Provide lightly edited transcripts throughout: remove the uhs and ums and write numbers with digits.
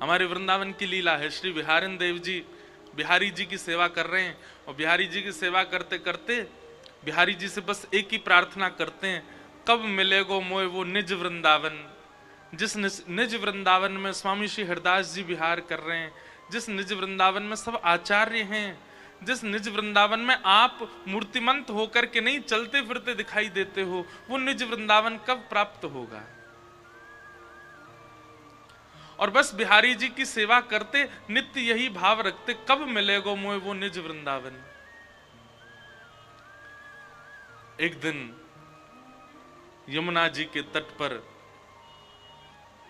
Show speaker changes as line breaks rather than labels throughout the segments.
हमारे वृंदावन की लीला है। श्री बिहारिन देव जी बिहारी जी की सेवा कर रहे हैं और बिहारी जी की सेवा करते करते बिहारी जी से बस एक ही प्रार्थना करते हैं, कब मिलेगो मोए वो निज वृंदावन। जिस निज वृंदावन में स्वामी श्री हरदास जी विहार कर रहे हैं, जिस निज वृंदावन में सब आचार्य हैं, जिस निज वृंदावन में आप मूर्तिमंत होकर के नहीं चलते फिरते दिखाई देते हो, वो निज वृंदावन कब प्राप्त होगा। और बस बिहारी जी की सेवा करते नित्य यही भाव रखते, कब मिलेगो मोए वो निज वृंदावन। एक दिन यमुना जी के तट पर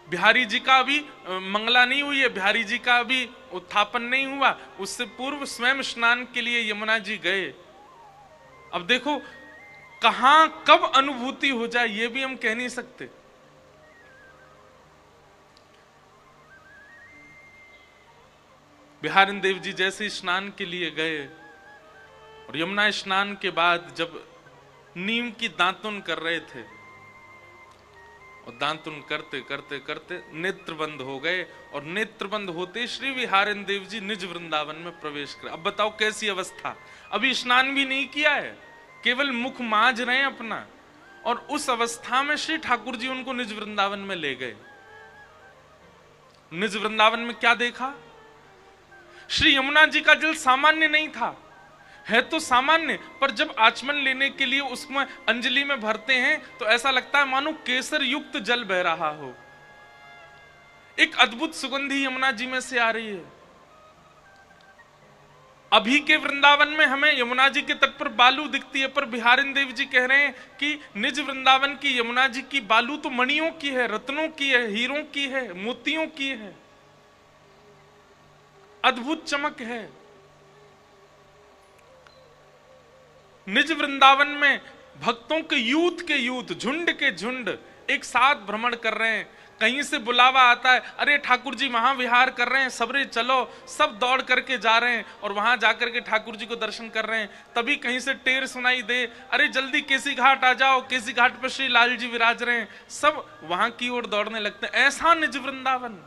बिहारी जी का अभी मंगला नहीं हुई है, बिहारी जी का अभी उत्थापन नहीं हुआ, उससे पूर्व स्वयं स्नान के लिए यमुना जी गए। अब देखो कहां कब अनुभूति हो जाए ये भी हम कह नहीं सकते। बिहारिन देव जी जैसे स्नान के लिए गए और यमुना स्नान के बाद जब नीम की दातुन कर रहे थे और दातुन करते करते करते नेत्र बंद हो गए और नेत्र बंद होते श्री बिहारिन देव जी निज वृंदावन में प्रवेश कर। अब बताओ कैसी अवस्था, अभी स्नान भी नहीं किया है, केवल मुख मांझ रहे हैं अपना, और उस अवस्था में श्री ठाकुर जी उनको निज वृंदावन में ले गए। निज वृंदावन में क्या देखा, श्री यमुना जी का जल सामान्य नहीं था, है तो सामान्य, पर जब आचमन लेने के लिए उसमें अंजलि में भरते हैं तो ऐसा लगता है मानो केसर युक्त जल बह रहा हो। एक अद्भुत सुगंधी यमुना जी में से आ रही है। अभी के वृंदावन में हमें यमुना जी के तट पर बालू दिखती है, पर बिहारिन देव जी कह रहे हैं कि निज वृंदावन की यमुना जी की बालू तो मणियों की है, रत्नों की है, हीरों की है, मोतियों की है, अद्भुत चमक है। निज वृंदावन में भक्तों के यूथ झुंड के झुंड एक साथ भ्रमण कर रहे हैं। कहीं से बुलावा आता है, अरे ठाकुर जी वहां विहार कर रहे हैं, सबरे चलो, सब दौड़ करके जा रहे हैं और वहां जाकर के ठाकुर जी को दर्शन कर रहे हैं। तभी कहीं से टेर सुनाई दे, अरे जल्दी केसी घाट आ जाओ, केसी घाट पर श्री लाल जी विराज रहे हैं, सब वहां की ओर दौड़ने लगते हैं। ऐसा निज वृंदावन,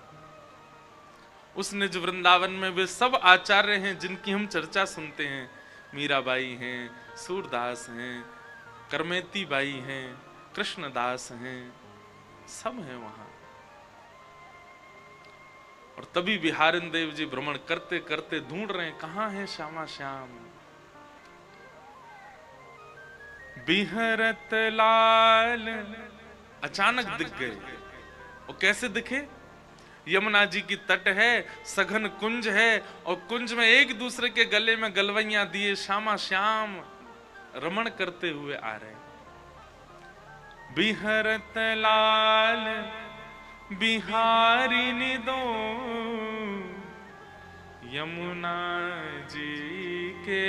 उस निज वृंदावन में वे सब आचार्य हैं जिनकी हम चर्चा सुनते हैं। मीराबाई हैं, सूरदास हैं, करमेती बाई हैं, कृष्णदास हैं, सब हैं वहां। और तभी बिहारिन देव जी भ्रमण करते करते ढूंढ रहे हैं कहां है श्यामा श्याम। बिहरत लाल अचानक दिख गए। और कैसे दिखे, यमुना जी की तट है, सघन कुंज है और कुंज में एक दूसरे के गले में गलवैया दिए श्यामा श्याम रमण करते हुए आ रहे हैं। बिहरत लाल बिहारिनी दो यमुना जी के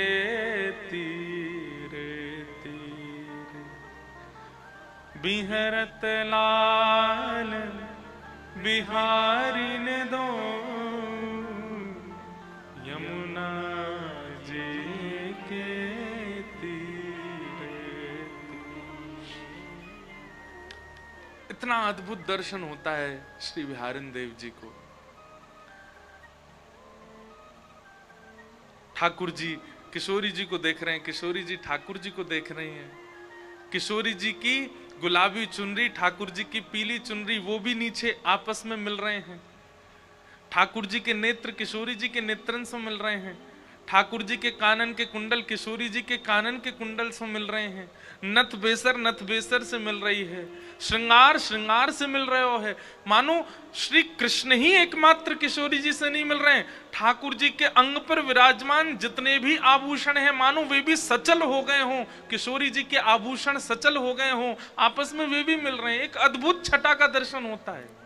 तीर तीर। बिहरत लाल बिहारिन दो यमुना जी के तीर। इतना अद्भुत दर्शन होता है श्री बिहारिन देव जी को। ठाकुर जी किशोरी जी को देख रहे हैं, किशोरी जी ठाकुर जी को देख रही हैं। किशोरी जी की गुलाबी चुनरी, ठाकुर जी की पीली चुनरी, वो भी नीचे आपस में मिल रहे हैं। ठाकुर जी के नेत्र किशोरी जी के नेत्रन से मिल रहे हैं। ठाकुर जी के कानन के कुंडल किशोरी जी के कानन के कुंडल से मिल रहे हैं। नथ बेसर से मिल रही है। श्रृंगार श्रृंगार से मिल रहे हो है। मानो श्री कृष्ण ही एकमात्र किशोरी जी से नहीं मिल रहे हैं, ठाकुर जी के अंग पर विराजमान जितने भी आभूषण हैं मानो वे भी सचल हो गए हों, किशोरी जी के आभूषण सचल हो गए हों, आपस में वे भी मिल रहे हैं। एक अद्भुत छटा का दर्शन होता है।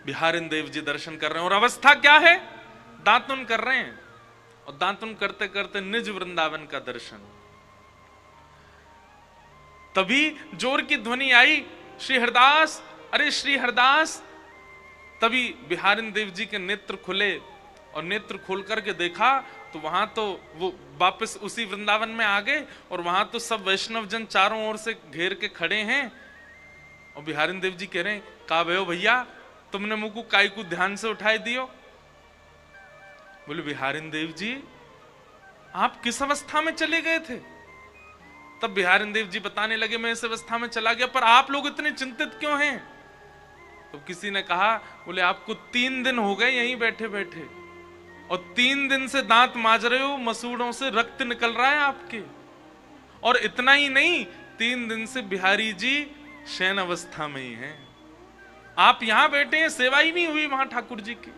बिहारिन देव जी दर्शन कर रहे हैं और अवस्था क्या है, दातुन कर रहे हैं और दातुन करते करते निज वृंदावन का दर्शन। तभी जोर की ध्वनि आई, श्री हरदास, अरे श्री हरदास। तभी बिहारिन देव जी के नेत्र खुले और नेत्र खोल करके देखा तो वहां तो वो वापस उसी वृंदावन में आ गए और वहां तो सब वैष्णव जन चारों ओर से घेर के खड़े हैं और बिहारी देव जी कह रहे हैं, का भयो भैया तुमने मुझको काई को ध्यान से उठाए दियो। बोले बिहारी देव जी आप किस अवस्था में चले गए थे? तब बिहारी देव जी बताने लगे, मैं इस अवस्था में चला गया, पर आप लोग इतने चिंतित क्यों हैं? तो किसी ने कहा, बोले आपको 3 दिन हो गए यहीं बैठे बैठे और 3 दिन से दांत मांज रहे हो, मसूड़ों से रक्त निकल रहा है आपके, और इतना ही नहीं 3 दिन से बिहारी जी शयन अवस्था में ही हैं, आप यहां बैठे हैं, सेवा ही नहीं हुई वहां ठाकुर जी की।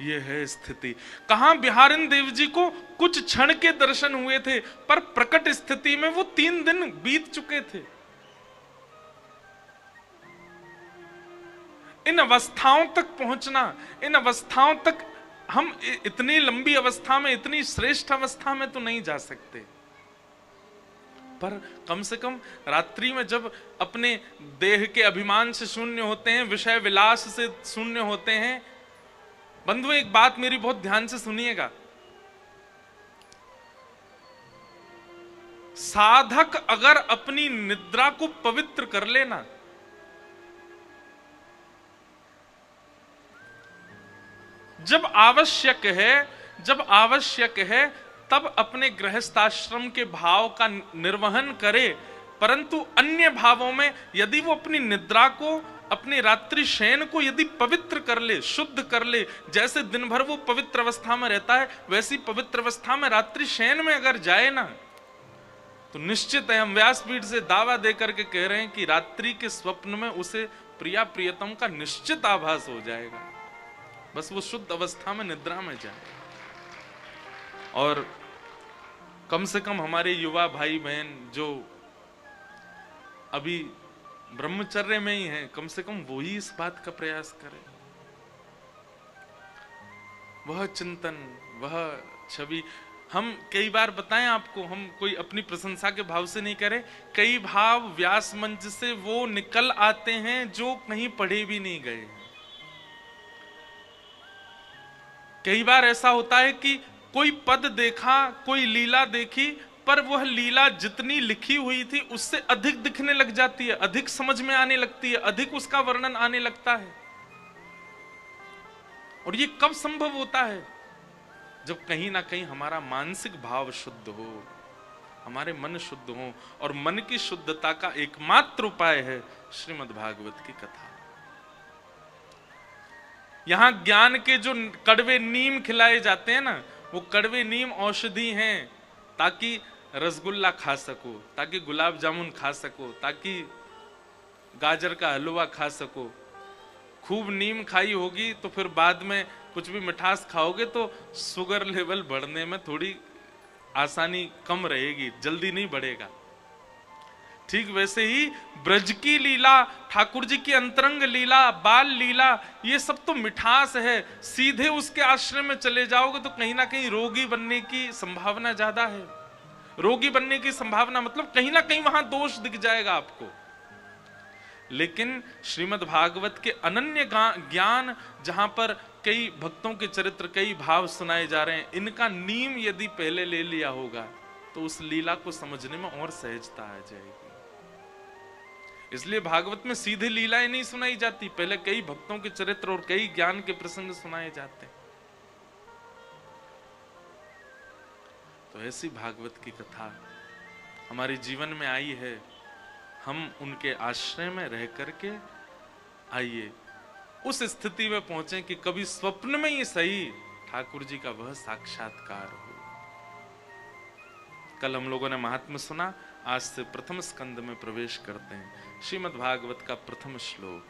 ये है स्थिति। कहां बिहारी देव जी को कुछ क्षण के दर्शन हुए थे, पर प्रकट स्थिति में वो 3 दिन बीत चुके थे। इन अवस्थाओं तक पहुंचना, इन अवस्थाओं तक हम इतनी लंबी अवस्था में, इतनी श्रेष्ठ अवस्था में तो नहीं जा सकते, पर कम से कम रात्रि में जब अपने देह के अभिमान से शून्य होते हैं, विषय विलास से शून्य होते हैं। बंधुओं एक बात मेरी बहुत ध्यान से सुनिएगा, साधक अगर अपनी निद्रा को पवित्र कर लेना, जब आवश्यक है तब अपने गृहस्थाश्रम के भाव का निर्वहन करे, परंतु अन्य भावों में यदि वो अपनी निद्रा को, अपने रात्रि शयन को यदि पवित्र कर ले, शुद्ध कर ले, जैसे दिन भर वो पवित्र अवस्था में रहता है वैसी पवित्र अवस्था में रात्रि शयन में अगर जाए ना, तो निश्चित है हम व्यासपीठ से दावा देकर के कह रहे हैं कि रात्रि के स्वप्न में उसे प्रिया प्रियतम का निश्चित आभास हो जाएगा, बस वो शुद्ध अवस्था में निद्रा में जाए। और कम से कम हमारे युवा भाई बहन जो अभी ब्रह्मचर्य में ही हैं, कम से कम वो ही इस बात का प्रयास करें। वह चिंतन, वह छवि, हम कई बार बताएं आपको, हम कोई अपनी प्रशंसा के भाव से नहीं करें, कई भाव व्यास मंच से वो निकल आते हैं जो कहीं पढ़े भी नहीं गए। कई बार ऐसा होता है कि कोई पद देखा, कोई लीला देखी, पर वह लीला जितनी लिखी हुई थी उससे अधिक दिखने लग जाती है, अधिक समझ में आने लगती है, अधिक उसका वर्णन आने लगता है। और ये कब संभव होता है? जब कहीं ना कहीं हमारा मानसिक भाव शुद्ध हो, हमारे मन शुद्ध हो, और मन की शुद्धता का एकमात्र उपाय है श्रीमद् भागवत की कथा। यहां ज्ञान के जो कड़वे नीम खिलाए जाते हैं ना, वो कड़वे नीम औषधि हैं, ताकि रसगुल्ला खा सको, ताकि गुलाब जामुन खा सको, ताकि गाजर का हलवा खा सको। खूब नीम खाई होगी तो फिर बाद में कुछ भी मिठास खाओगे तो शुगर लेवल बढ़ने में थोड़ी आसानी कम रहेगी, जल्दी नहीं बढ़ेगा। ठीक वैसे ही ब्रज की लीला, ठाकुर जी की अंतरंग लीला, बाल लीला, ये सब तो मिठास है। सीधे उसके आश्रम में चले जाओगे तो कहीं ना कहीं रोगी बनने की संभावना ज्यादा है। रोगी बनने की संभावना मतलब कहीं ना कहीं वहां दोष दिख जाएगा आपको। लेकिन श्रीमद् भागवत के अनन्य ज्ञान, जहां पर कई भक्तों के चरित्र, कई भाव सुनाए जा रहे हैं, इनका नीम यदि पहले ले लिया होगा तो उस लीला को समझने में और सहजता आ जाएगी। इसलिए भागवत में सीधे लीलाएं नहीं सुनाई जाती, पहले कई भक्तों के चरित्र और कई ज्ञान के प्रसंग सुनाए जाते हैं। तो ऐसी भागवत की कथा हमारे जीवन में आई है, हम उनके आश्रय में रह करके आइए उस स्थिति में पहुंचे कि कभी स्वप्न में ही सही ठाकुर जी का वह साक्षात्कार हो। कल हम लोगों ने महात्म्य सुना, आज से प्रथम स्कंद में प्रवेश करते हैं। श्रीमद् भागवत का प्रथम श्लोक।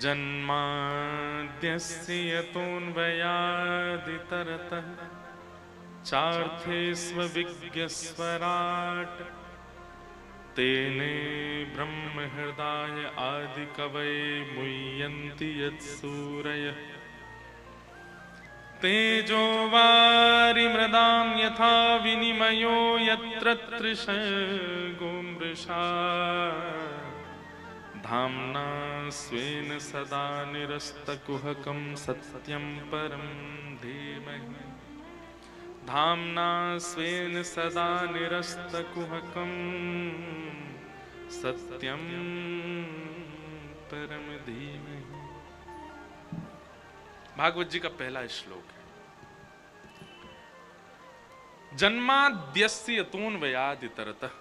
जन्माद्यस्य यतोऽन्वयादितरतः चार्थेष्वभिज्ञस्वराट् तेने ब्रह्म हृदय आदि कवये मुह्यन्ति यत्सूरयः तेजो वारिमृदां यथा विनिमयो यत्र तृषगो मृषा धाम्ना स्वेन सदा निरस्तकुहकं सत्यं परं धीमहि धाम्ना स्वेन सदा निरस्तकुहकं सत्यं परम धीमहि। भागवत जी का पहला श्लोक है। जन्माद्यस्य यतोऽन्वयादितरतः।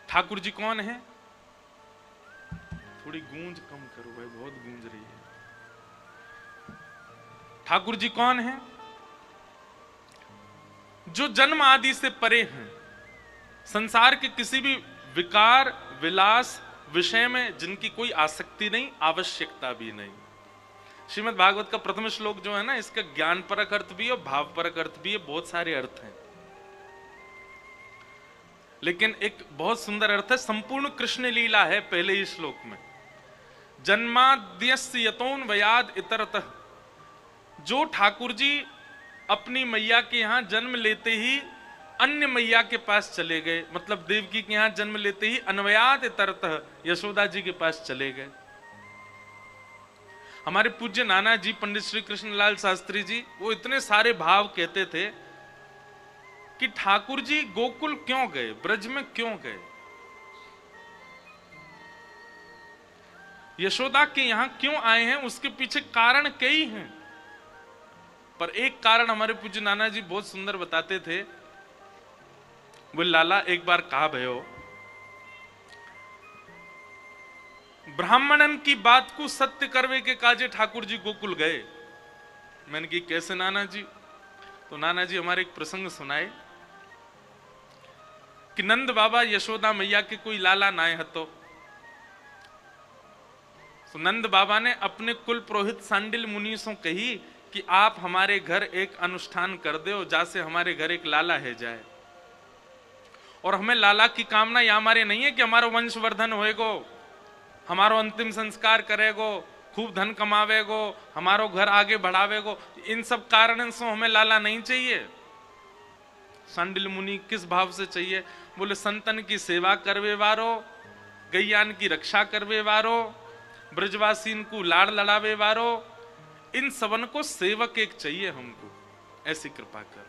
ठाकुर जी कौन है? थोड़ी गूंज कम करो भाई, बहुत गूंज रही है। ठाकुर जी कौन है? जो जन्म आदि से परे हैं, संसार के किसी भी विकार विलास विषय में जिनकी कोई आसक्ति नहीं, आवश्यकता भी नहीं। श्रीमद् भागवत का प्रथम श्लोक जो है ना, इसका ज्ञान परक अर्थ भी है और भाव परक अर्थ भी है, बहुत सारे अर्थ हैं, लेकिन एक बहुत सुंदर अर्थ है, संपूर्ण कृष्ण लीला है पहले ही श्लोक में। जन्माद्यस्य यतोऽन्वयाद् इतरतः। जो ठाकुर जी अपनी मैया के यहां जन्म लेते ही अन्य मैया के पास चले गए, मतलब देवकी के यहां जन्म लेते ही अन्वयाद् इतरतः यशोदा जी के पास चले गए। हमारे पूज्य नाना जी पंडित श्री कृष्णलाल शास्त्री जी, वो इतने सारे भाव कहते थे कि ठाकुर जी गोकुल क्यों गए, ब्रज में क्यों गए, यशोदा के यहां क्यों आए हैं, उसके पीछे कारण कई हैं। पर एक कारण हमारे पूज्य नाना जी बहुत सुंदर बताते थे। वो लाला एक बार कहा भयो, ब्राह्मणन की बात को सत्य करवे के काजे ठाकुर जी गोकुल गए। मैंने की कैसे नाना जी? तो नाना जी हमारे एक प्रसंग सुनाए कि नंद बाबा यशोदा मैया के कोई लाला नाय हतो। तो नंद बाबा ने अपने कुल पुरोहित सांडिल मुनि से कही कि आप हमारे घर एक अनुष्ठान कर दो, जैसे हमारे घर एक लाला है जाए, और हमें लाला की कामना या हमारे नहीं है कि हमारा वंशवर्धन होएगो, हमारो अंतिम संस्कार करेगो, खूब धन कमावेगो, हमारो घर आगे बढ़ावेगो। इन सब कारणों से हमें लाला नहीं चाहिए। सांडिल मुनि किस भाव से चाहिए? बोले संतन की सेवा करवे वारो, गैयान की रक्षा करवे वारो, ब्रजवासीन को लाड़ लड़ावे वारो, इन सबन को सेवक एक चाहिए हमको, ऐसी कृपा कर।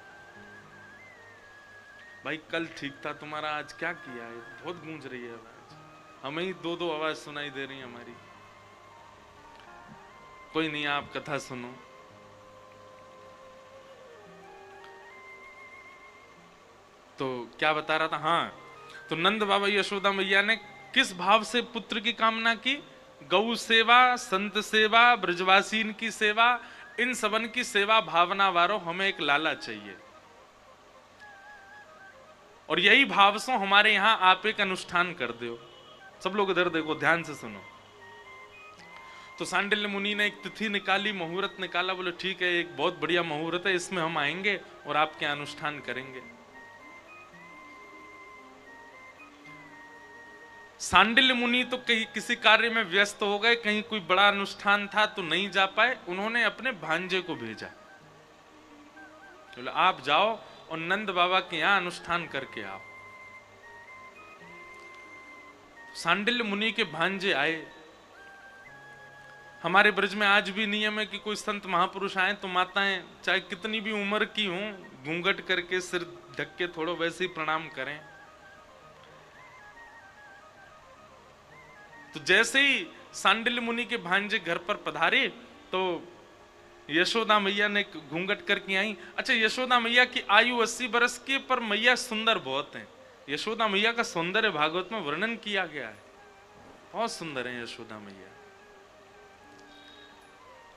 भाई कल ठीक था तुम्हारा, आज क्या किया है? बहुत गूंज रही है आवाज, हमें ही दो दो आवाज सुनाई दे रही है हमारी। कोई नहीं, आप कथा सुनो। तो क्या बता रहा था? हाँ, तो नंद बाबा यशोदा मैया ने किस भाव से पुत्र की कामना की? गौ सेवा, संत सेवा, ब्रजवासीन की सेवा, इन सबन की सेवा भावना वारो हमें एक लाला चाहिए। और यही भाव से हमारे यहां आप एक अनुष्ठान कर दो। सब लोग इधर देखो, ध्यान से सुनो। तो सांडिल्य मुनि ने एक तिथि निकाली, मुहूर्त निकाला। बोले ठीक है, एक बहुत बढ़िया मुहूर्त है, इसमें हम आएंगे और आपके अनुष्ठान करेंगे। सांडिल्य मुनि तो कहीं किसी कार्य में व्यस्त हो गए, कहीं कोई बड़ा अनुष्ठान था तो नहीं जा पाए। उन्होंने अपने भांजे को भेजा, बोले आप जाओ और नंद बाबा के यहां अनुष्ठान करके आओ। सांडिल्य मुनि के भांजे आए। हमारे ब्रज में आज भी नियम है कि कोई संत महापुरुष आए तो माताएं चाहे कितनी भी उम्र की हों, घूंघट करके सिर ढक के थोड़ा वैसे ही प्रणाम करें। तो जैसे ही सांडिल्य मुनि के भांजे घर पर पधारे तो यशोदा मैया ने घूंघट करके आई। अच्छा, यशोदा मैया की आयु 80 वर्ष की, पर मैया सुंदर बहुत हैं। यशोदा मैया का सौंदर्य भागवत में वर्णन किया गया है, बहुत सुंदर है यशोदा मैया।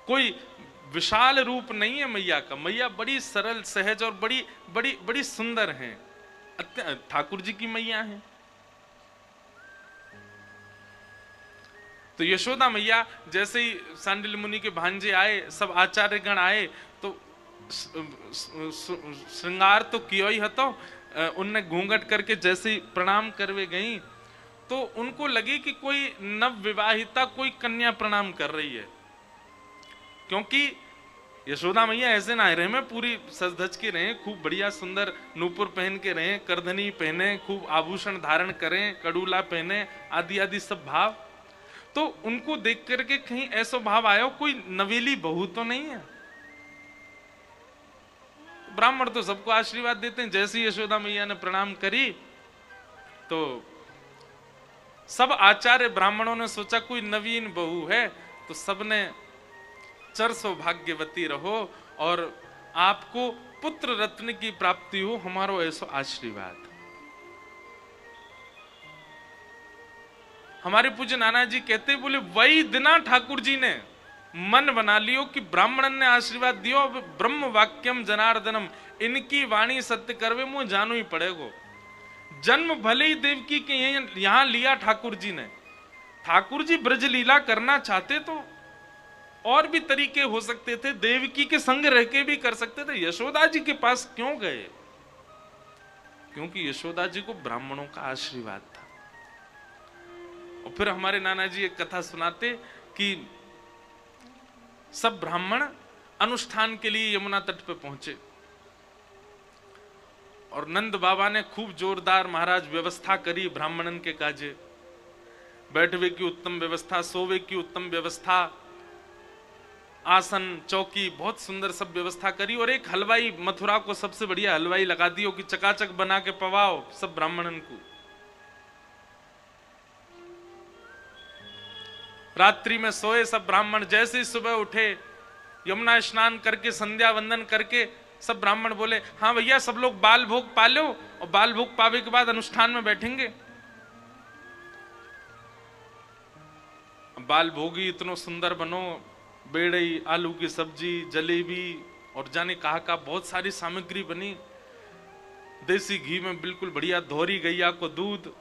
कोई विशाल रूप नहीं है मैया का, मैया बड़ी सरल सहज और बड़ी बड़ी बड़ी सुंदर हैं। ठाकुर जी की मैया हैं। तो यशोदा मैया जैसे ही सांडिल्य मुनि के भांजे आए, सब आचार्यगण आए, तो श्रृंगार तो किया ही हतो, उनने घूंघट करके जैसे ही प्रणाम करवे गई तो उनको लगे कि कोई नव विवाहिता कोई कन्या प्रणाम कर रही है, क्योंकि यशोदा मैया ऐसे ना रहे में पूरी सज धज के रहे, खूब बढ़िया सुंदर नूपुर पहन के रहे, करधनी पहने, खूब आभूषण धारण करें, कड़ूला पहने, आदि आदि सब भाव। तो उनको देख करके कहीं ऐसा भाव आया कोई नवेली बहू तो नहीं है। ब्राह्मण तो सबको आशीर्वाद देते हैं। जैसी यशोदा मैया ने प्रणाम करी तो सब आचार्य ब्राह्मणों ने सोचा कोई नवीन बहू है, तो सबने चर सौभाग्यवती रहो और आपको पुत्र रत्न की प्राप्ति हो, हमारो ऐसा आशीर्वाद। हमारे पूज्य नाना जी कहते बोले वही दिना ठाकुर जी ने मन बना लियो कि ब्राह्मणन ने आशीर्वाद दियो, अब ब्रह्म वाक्यम जनार्दनम, इनकी वाणी सत्य करवे मुझे जानो ही पड़ेगो। जन्म भले ही देवकी के यहां लिया ठाकुर जी ने, ठाकुर जी ब्रज लीला करना चाहते तो और भी तरीके हो सकते थे, देवकी के संग रह के भी कर सकते थे। यशोदा जी के पास क्यों गए? क्योंकि यशोदा जी को ब्राह्मणों का आशीर्वाद था। और फिर हमारे नाना जी एक कथा सुनाते कि सब ब्राह्मण अनुष्ठान के लिए यमुना तट पे पहुंचे और नंद बाबा ने खूब जोरदार महाराज व्यवस्था करी ब्राह्मणन के काजे, बैठवे की उत्तम व्यवस्था, सोवे की उत्तम व्यवस्था, आसन चौकी बहुत सुंदर सब व्यवस्था करी। और एक हलवाई, मथुरा को सबसे बढ़िया हलवाई लगा दियो कि चकाचक बना के पवाओ सब ब्राह्मणन को। रात्रि में सोए सब ब्राह्मण, जैसे ही सुबह उठे यमुना स्नान करके संध्या वंदन करके सब ब्राह्मण बोले हाँ भैया सब लोग बाल भोग पा लो, और बाल भोग पावे के बाद अनुष्ठान में बैठेंगे। बाल भोगी इतनो सुंदर बनो, बेड़ई, आलू की सब्जी, जलेबी और जाने कहा का बहुत सारी सामग्री बनी। देसी घी में बिल्कुल बढ़िया धोरी गैया को दूध,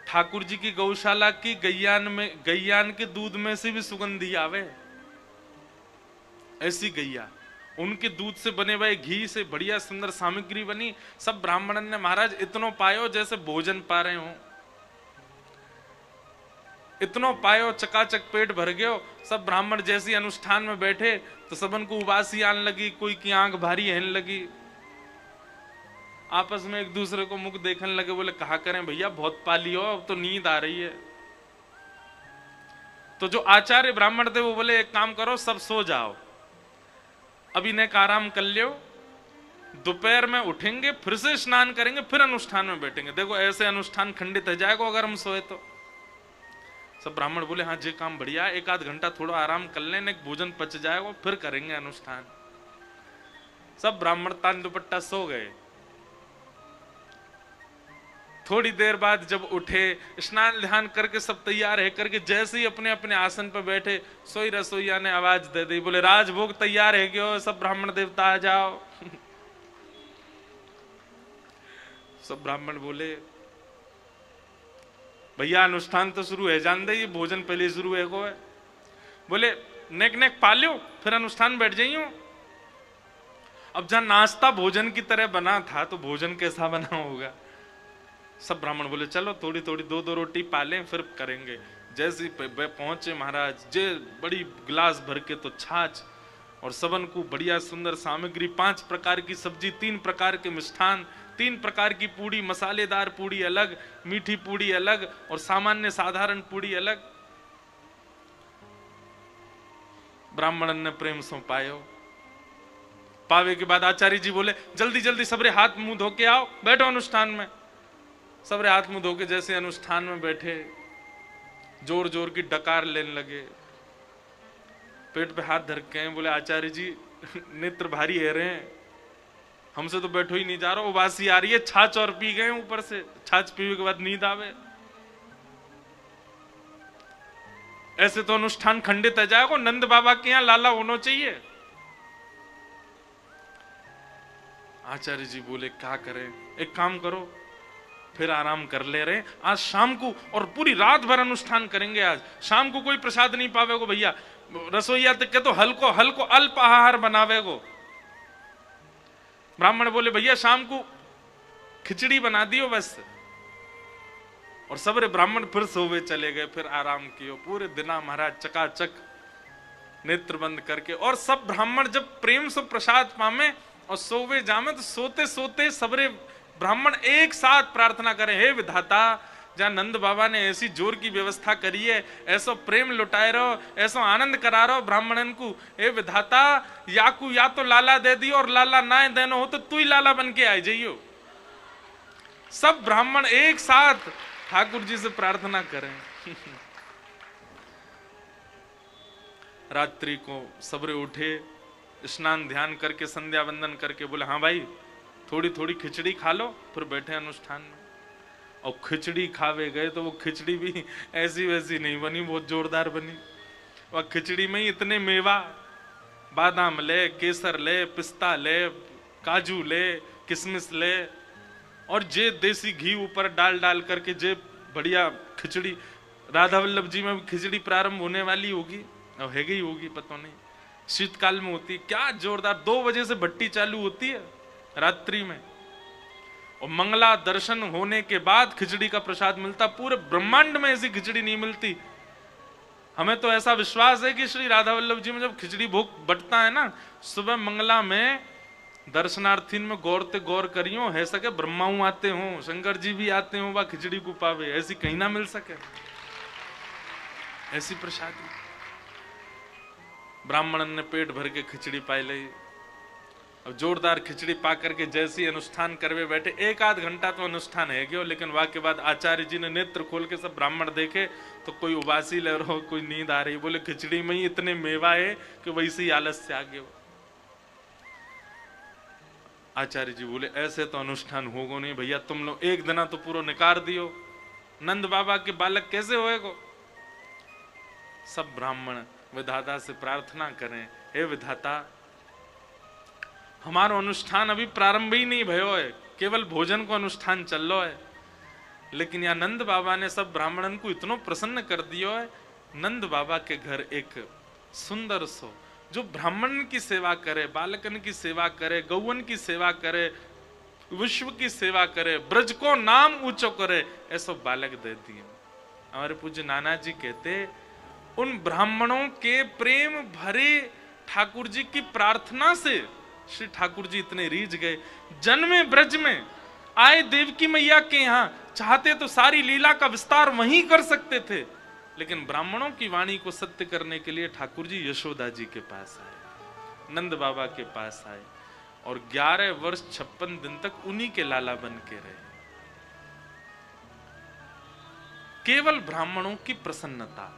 ठाकुर जी की गौशाला की गैयान के दूध में से भी सुगंधी आवे, ऐसी गैया, उनके दूध से बने हुए घी से बढ़िया सुंदर सामग्री बनी। सब ब्राह्मणन ने महाराज इतनो पायो जैसे भोजन पा रहे हो, इतनो पायो, चकाचक पेट भर गयो। सब ब्राह्मण जैसी अनुष्ठान में बैठे तो सबन को उबासी आने लगी, कोई की आंख भारी रहने लगी, आपस में एक दूसरे को मुख देखने लगे, बोले कहा करें भैया बहुत पा लियो, अब तो नींद आ रही है। तो जो आचार्य ब्राह्मण थे वो बोले एक काम करो सब सो जाओ, अभी ने आराम कर लियो, दोपहर में उठेंगे फिर से स्नान करेंगे फिर अनुष्ठान में बैठेंगे, देखो ऐसे अनुष्ठान खंडित हो जाएगा अगर हम सोए तो। सब ब्राह्मण बोले हाँ जी काम बढ़िया, एक आध घंटा थोड़ा आराम कर लेने, भोजन पच जाएगा फिर करेंगे अनुष्ठान। सब ब्राह्मण तान दुपट्टा सो गए। थोड़ी देर बाद जब उठे, स्नान ध्यान करके सब तैयार है करके जैसे ही अपने अपने आसन पर बैठे, सोई रसोईया ने आवाज दे दी, बोले राजभोग तैयार है क्यों, सब ब्राह्मण देवता आ जाओ। सब ब्राह्मण बोले भैया अनुष्ठान तो शुरू है, जान दे ये भोजन पहले शुरू है को है। बोले नेक नेक पा लो फिर अनुष्ठान बैठ जाइयो। अब जहां नाश्ता भोजन की तरह बना था तो भोजन कैसा बना होगा। सब ब्राह्मण बोले चलो थोड़ी थोड़ी दो दो रोटी पालें फिर करेंगे। जैसे पहुंचे महाराज, जे बड़ी गिलास भर के तो छाछ और सबन को बढ़िया सुंदर सामग्री, 5 प्रकार की सब्जी, 3 प्रकार के मिष्ठान, 3 प्रकार की पूड़ी, मसालेदार पूड़ी अलग, मीठी पूड़ी अलग और सामान्य साधारण पूड़ी अलग। ब्राह्मणन ने प्रेम से पायो। पावे के बाद आचार्य जी बोले जल्दी जल्दी सबरे हाथ मुंह धो के आओ, बैठो अनुष्ठान में। सबरे हाथ मुंह धो के जैसे अनुष्ठान में बैठे, जोर जोर की डकार लेने लगे, पेट पे हाथ धर के बोले आचार्य जी नेत्र भारी है रहे हैं, हमसे तो बैठो ही नहीं जा रहा, उबासी आ रही है, छाछ और पी गए ऊपर से, छाछ पीने के बाद नींद आवे, ऐसे तो अनुष्ठान खंडित है जाएगा। नंद बाबा के यहां लाला होना चाहिए। आचार्य जी बोले क्या करें, एक काम करो फिर आराम कर ले रहे, आज शाम को और पूरी रात भर अनुष्ठान करेंगे। आज शाम को कोई प्रसाद नहीं पावेगो भैया, रसोईया तक के तो हल्को हल्को अल्प आहार बनावेगो। ब्राह्मण बोले भैया शाम को खिचड़ी बना दियो बस। और सबरे ब्राह्मण फिर सोवे चले गए, फिर आराम कियो। पूरे दिन महाराज चकाचक नेत्र बंद करके। और सब ब्राह्मण जब प्रेम से प्रसाद पामे और सोवे जामे, तो सोते सोते सबरे ब्राह्मण एक साथ प्रार्थना करें, हे विधाता, जहाँ नंद बाबा ने ऐसी जोर की व्यवस्था करी है, ऐसो प्रेम लुटाए रहो, ऐसो आनंद करा रहो ब्राह्मणन को, हे विधाता, या तो लाला दे दी, और लाला ना देनो हो तो तू ही लाला बन के आ जाइयो। सब ब्राह्मण एक साथ ठाकुर जी से प्रार्थना करें। रात्रि को सबरे उठे, स्नान ध्यान करके संध्या वंदन करके बोले, हाँ भाई थोड़ी थोड़ी खिचड़ी खा लो, फिर बैठे अनुष्ठान में। और खिचड़ी खावे गए तो वो खिचड़ी भी ऐसी वैसी नहीं बनी, बहुत जोरदार बनी। वह खिचड़ी में ही इतने मेवा, बादाम ले, केसर ले, पिस्ता ले, काजू ले, किशमिश ले, और जे देसी घी ऊपर डाल डाल करके जे बढ़िया खिचड़ी। राधा वल्लभ जी में खिचड़ी प्रारंभ होने वाली होगी, और है गई होगी, पता नहीं, शीतकाल में होती है, क्या जोरदार। 2 बजे से भट्टी चालू होती है रात्रि में, और मंगला दर्शन होने के बाद खिचड़ी का प्रसाद मिलता। पूरे ब्रह्मांड में ऐसी खिचड़ी नहीं मिलती। हमें तो ऐसा विश्वास है कि श्री राधा वल्लभ जी में जब खिचड़ी भोग बटता है ना, सुबह मंगला में दर्शनार्थीन में गौरते गौर करियो, है सके ब्रह्माऊ आते हो, शंकर जी भी आते हो, वह खिचड़ी को पावे, ऐसी कहीं ना मिल सके ऐसी प्रसादी। ब्राह्मणन ने पेट भर के खिचड़ी पाई ली। अब जोरदार खिचड़ी पा करके जैसी अनुष्ठान करवे बैठे, 1 आध घंटा तो अनुष्ठान है गयो, लेकिन वहां के बाद आचार्य जी ने नेत्र खोल के सब ब्राह्मण देखे तो कोई उबासी ले रहो, कोई नींद आ रही, बोले खिचड़ी में ही इतने मेवा है कि वैसे ही आलस से आ गए। आचार्य जी बोले ऐसे तो अनुष्ठान होगो नहीं भैया, तुम लोग एक दिन तो पूरा निकार दियो, नंद बाबा के बालक कैसे होएगो। सब ब्राह्मण विधाता से प्रार्थना करें, हे विधाता, हमारो अनुष्ठान अभी प्रारंभ ही नहीं भयो है, केवल भोजन को अनुष्ठान चल लो है, लेकिन यहाँ नंद बाबा ने सब ब्राह्मणन को इतना प्रसन्न कर दियो है। नंद बाबा के घर एक सुंदर सो जो ब्राह्मण की सेवा करे, बालकन की सेवा करे, गौवन की सेवा करे, विश्व की सेवा करे, ब्रज को नाम ऊंचो करे, ऐसा बालक दे दिए। हमारे पूज्य नाना जी कहते, उन ब्राह्मणों के प्रेम भरे ठाकुर जी की प्रार्थना से श्री ठाकुर जी इतने रीझ गए। जन्मे ब्रज में आए देवकी मैया के यहाँ, चाहते तो सारी लीला का विस्तार वहीं कर सकते थे, लेकिन ब्राह्मणों की वाणी को सत्य करने के लिए ठाकुर जी यशोदा जी के पास आए, नंद बाबा के पास आए, और 11 वर्ष 56 दिन तक उन्हीं के लाला बन के रहे। केवल ब्राह्मणों की प्रसन्नता।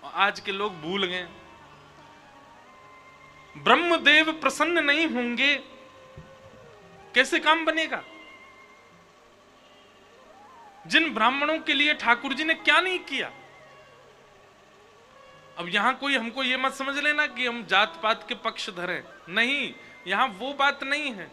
आज के लोग भूल गए, ब्रह्मदेव प्रसन्न नहीं होंगे कैसे काम बनेगा। जिन ब्राह्मणों के लिए ठाकुर जी ने क्या नहीं किया। अब यहां कोई हमको ये मत समझ लेना कि हम जात पात के पक्ष धरे, नहीं, यहां वो बात नहीं है।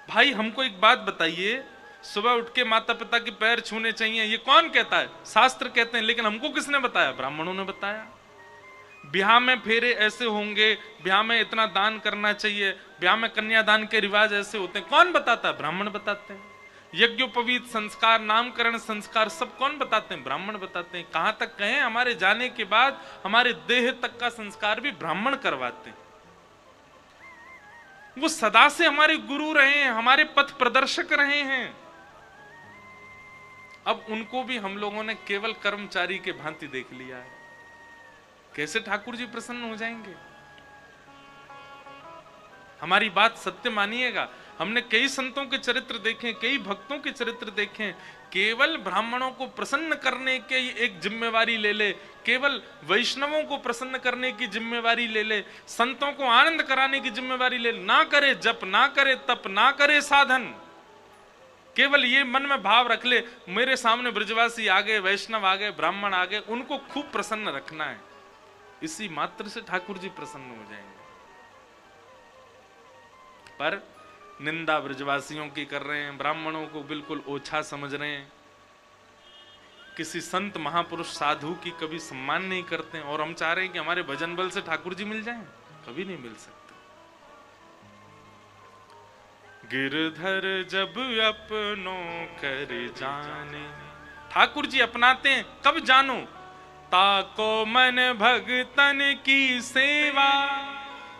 भाई हमको एक बात बताइए, सुबह उठ के माता पिता के पैर छूने चाहिए, ये कौन कहता है? शास्त्र कहते हैं, लेकिन हमको किसने बताया? ब्राह्मणों ने बताया। ब्याह में फेरे ऐसे होंगे, ब्याह में इतना दान करना चाहिए, ब्याह में कन्यादान के रिवाज ऐसे होते हैं, कौन बताता है? ब्राह्मण बताते हैं। यज्ञोपवीत संस्कार, नामकरण संस्कार सब कौन बताते हैं? ब्राह्मण बताते हैं। कहां तक कहें, हमारे जाने के बाद हमारे देह तक का संस्कार भी ब्राह्मण करवाते हैं। वो सदा से हमारे गुरु रहे हैं, हमारे पथ प्रदर्शक रहे हैं। अब उनको भी हम लोगों ने केवल कर्मचारी के भांति देख लिया है। कैसे ठाकुर जी प्रसन्न हो जाएंगे? हमारी बात सत्य मानिएगा। हमने कई संतों के चरित्र देखे, कई भक्तों के चरित्र देखे, केवल ब्राह्मणों को प्रसन्न करने के एक जिम्मेवारी ले ले, केवल वैष्णवों को प्रसन्न करने की जिम्मेवारी ले ले, संतों को आनंद कराने की जिम्मेवारी ले, ना करे जप, ना करे तप, ना करे साधन, केवल ये मन में भाव रख ले, मेरे सामने ब्रजवासी आ गए, वैष्णव आ गए, ब्राह्मण आ गए, उनको खूब प्रसन्न रखना है। इसी मात्र से ठाकुर जी प्रसन्न हो जाएंगे। पर निंदा ब्रजवासियों की कर रहे हैं, ब्राह्मणों को बिल्कुल ओछा समझ रहे हैं, किसी संत महापुरुष साधु की कभी सम्मान नहीं करते हैं, और हम चाह रहे हैं कि हमारे भजन बल से ठाकुर जी मिल जाएं। कभी नहीं मिल सकते। गिरधर जब अपनों कर जाने, ठाकुर जी अपनाते हैं, कब जानो? ताको मन भगतन की सेवा,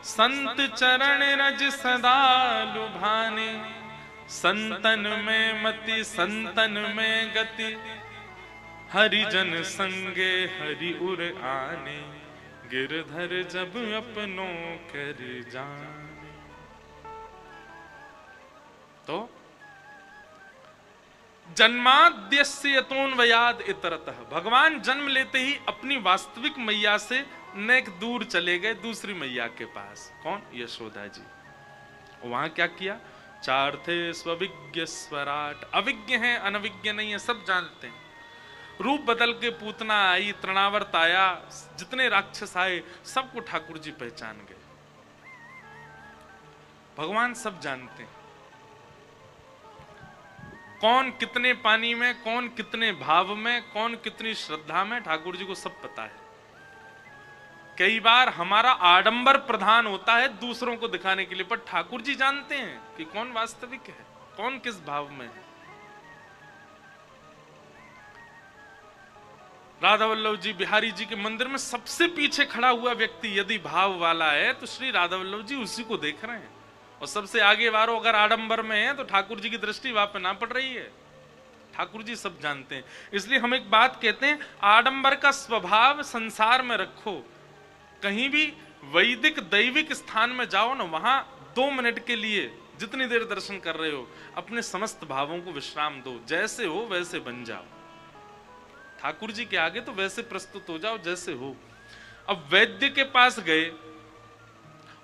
संत चरण रज सदा लुभाने। संतन में मति संतन में गति, हरिजन संगे हरि उर आने। गिरधर जब अपनों कर जाने। तो जन्माद्यस्य यतोन्वयाद इतरतः, भगवान जन्म लेते ही अपनी वास्तविक मैया से नेक दूर चले गए दूसरी मैया के पास। कौन? यशोदा जी। वहां क्या किया? चार थे स्वविज्ञ स्वराट, अविज्ञ हैं अनविज्ञ नहीं है, सब जानते हैं। रूप बदल के पूतना आई, तृणावर्त आया, जितने राक्षस आए सबको ठाकुर जी पहचान गए। भगवान सब जानते हैं, कौन कितने पानी में, कौन कितने भाव में, कौन कितनी श्रद्धा में, ठाकुर जी को सब पता है। कई बार हमारा आडंबर प्रधान होता है दूसरों को दिखाने के लिए, पर ठाकुर जी जानते हैं कि कौन वास्तविक है, कौन किस भाव में है। राधा वल्लभ जी, बिहारी जी के मंदिर में सबसे पीछे खड़ा हुआ व्यक्ति यदि भाव वाला है तो श्री राधा वल्लभ जी उसी को देख रहे हैं, और सबसे आगे वालों अगर आडंबर में है तो ठाकुर जी की दृष्टि वहां पे ना पड़ रही है। ठाकुर जी सब जानते हैं। इसलिए हम एक बात कहते हैं, आडंबर का स्वभाव संसार में रखो, कहीं भी वैदिक दैविक स्थान में जाओ ना, वहां 2 मिनट के लिए जितनी देर दर्शन कर रहे हो अपने समस्त भावों को विश्राम दो, जैसे हो वैसे बन जाओ। ठाकुर जी के आगे तो वैसे प्रस्तुत हो जाओ जैसे हो। अब वैद्य के पास गए,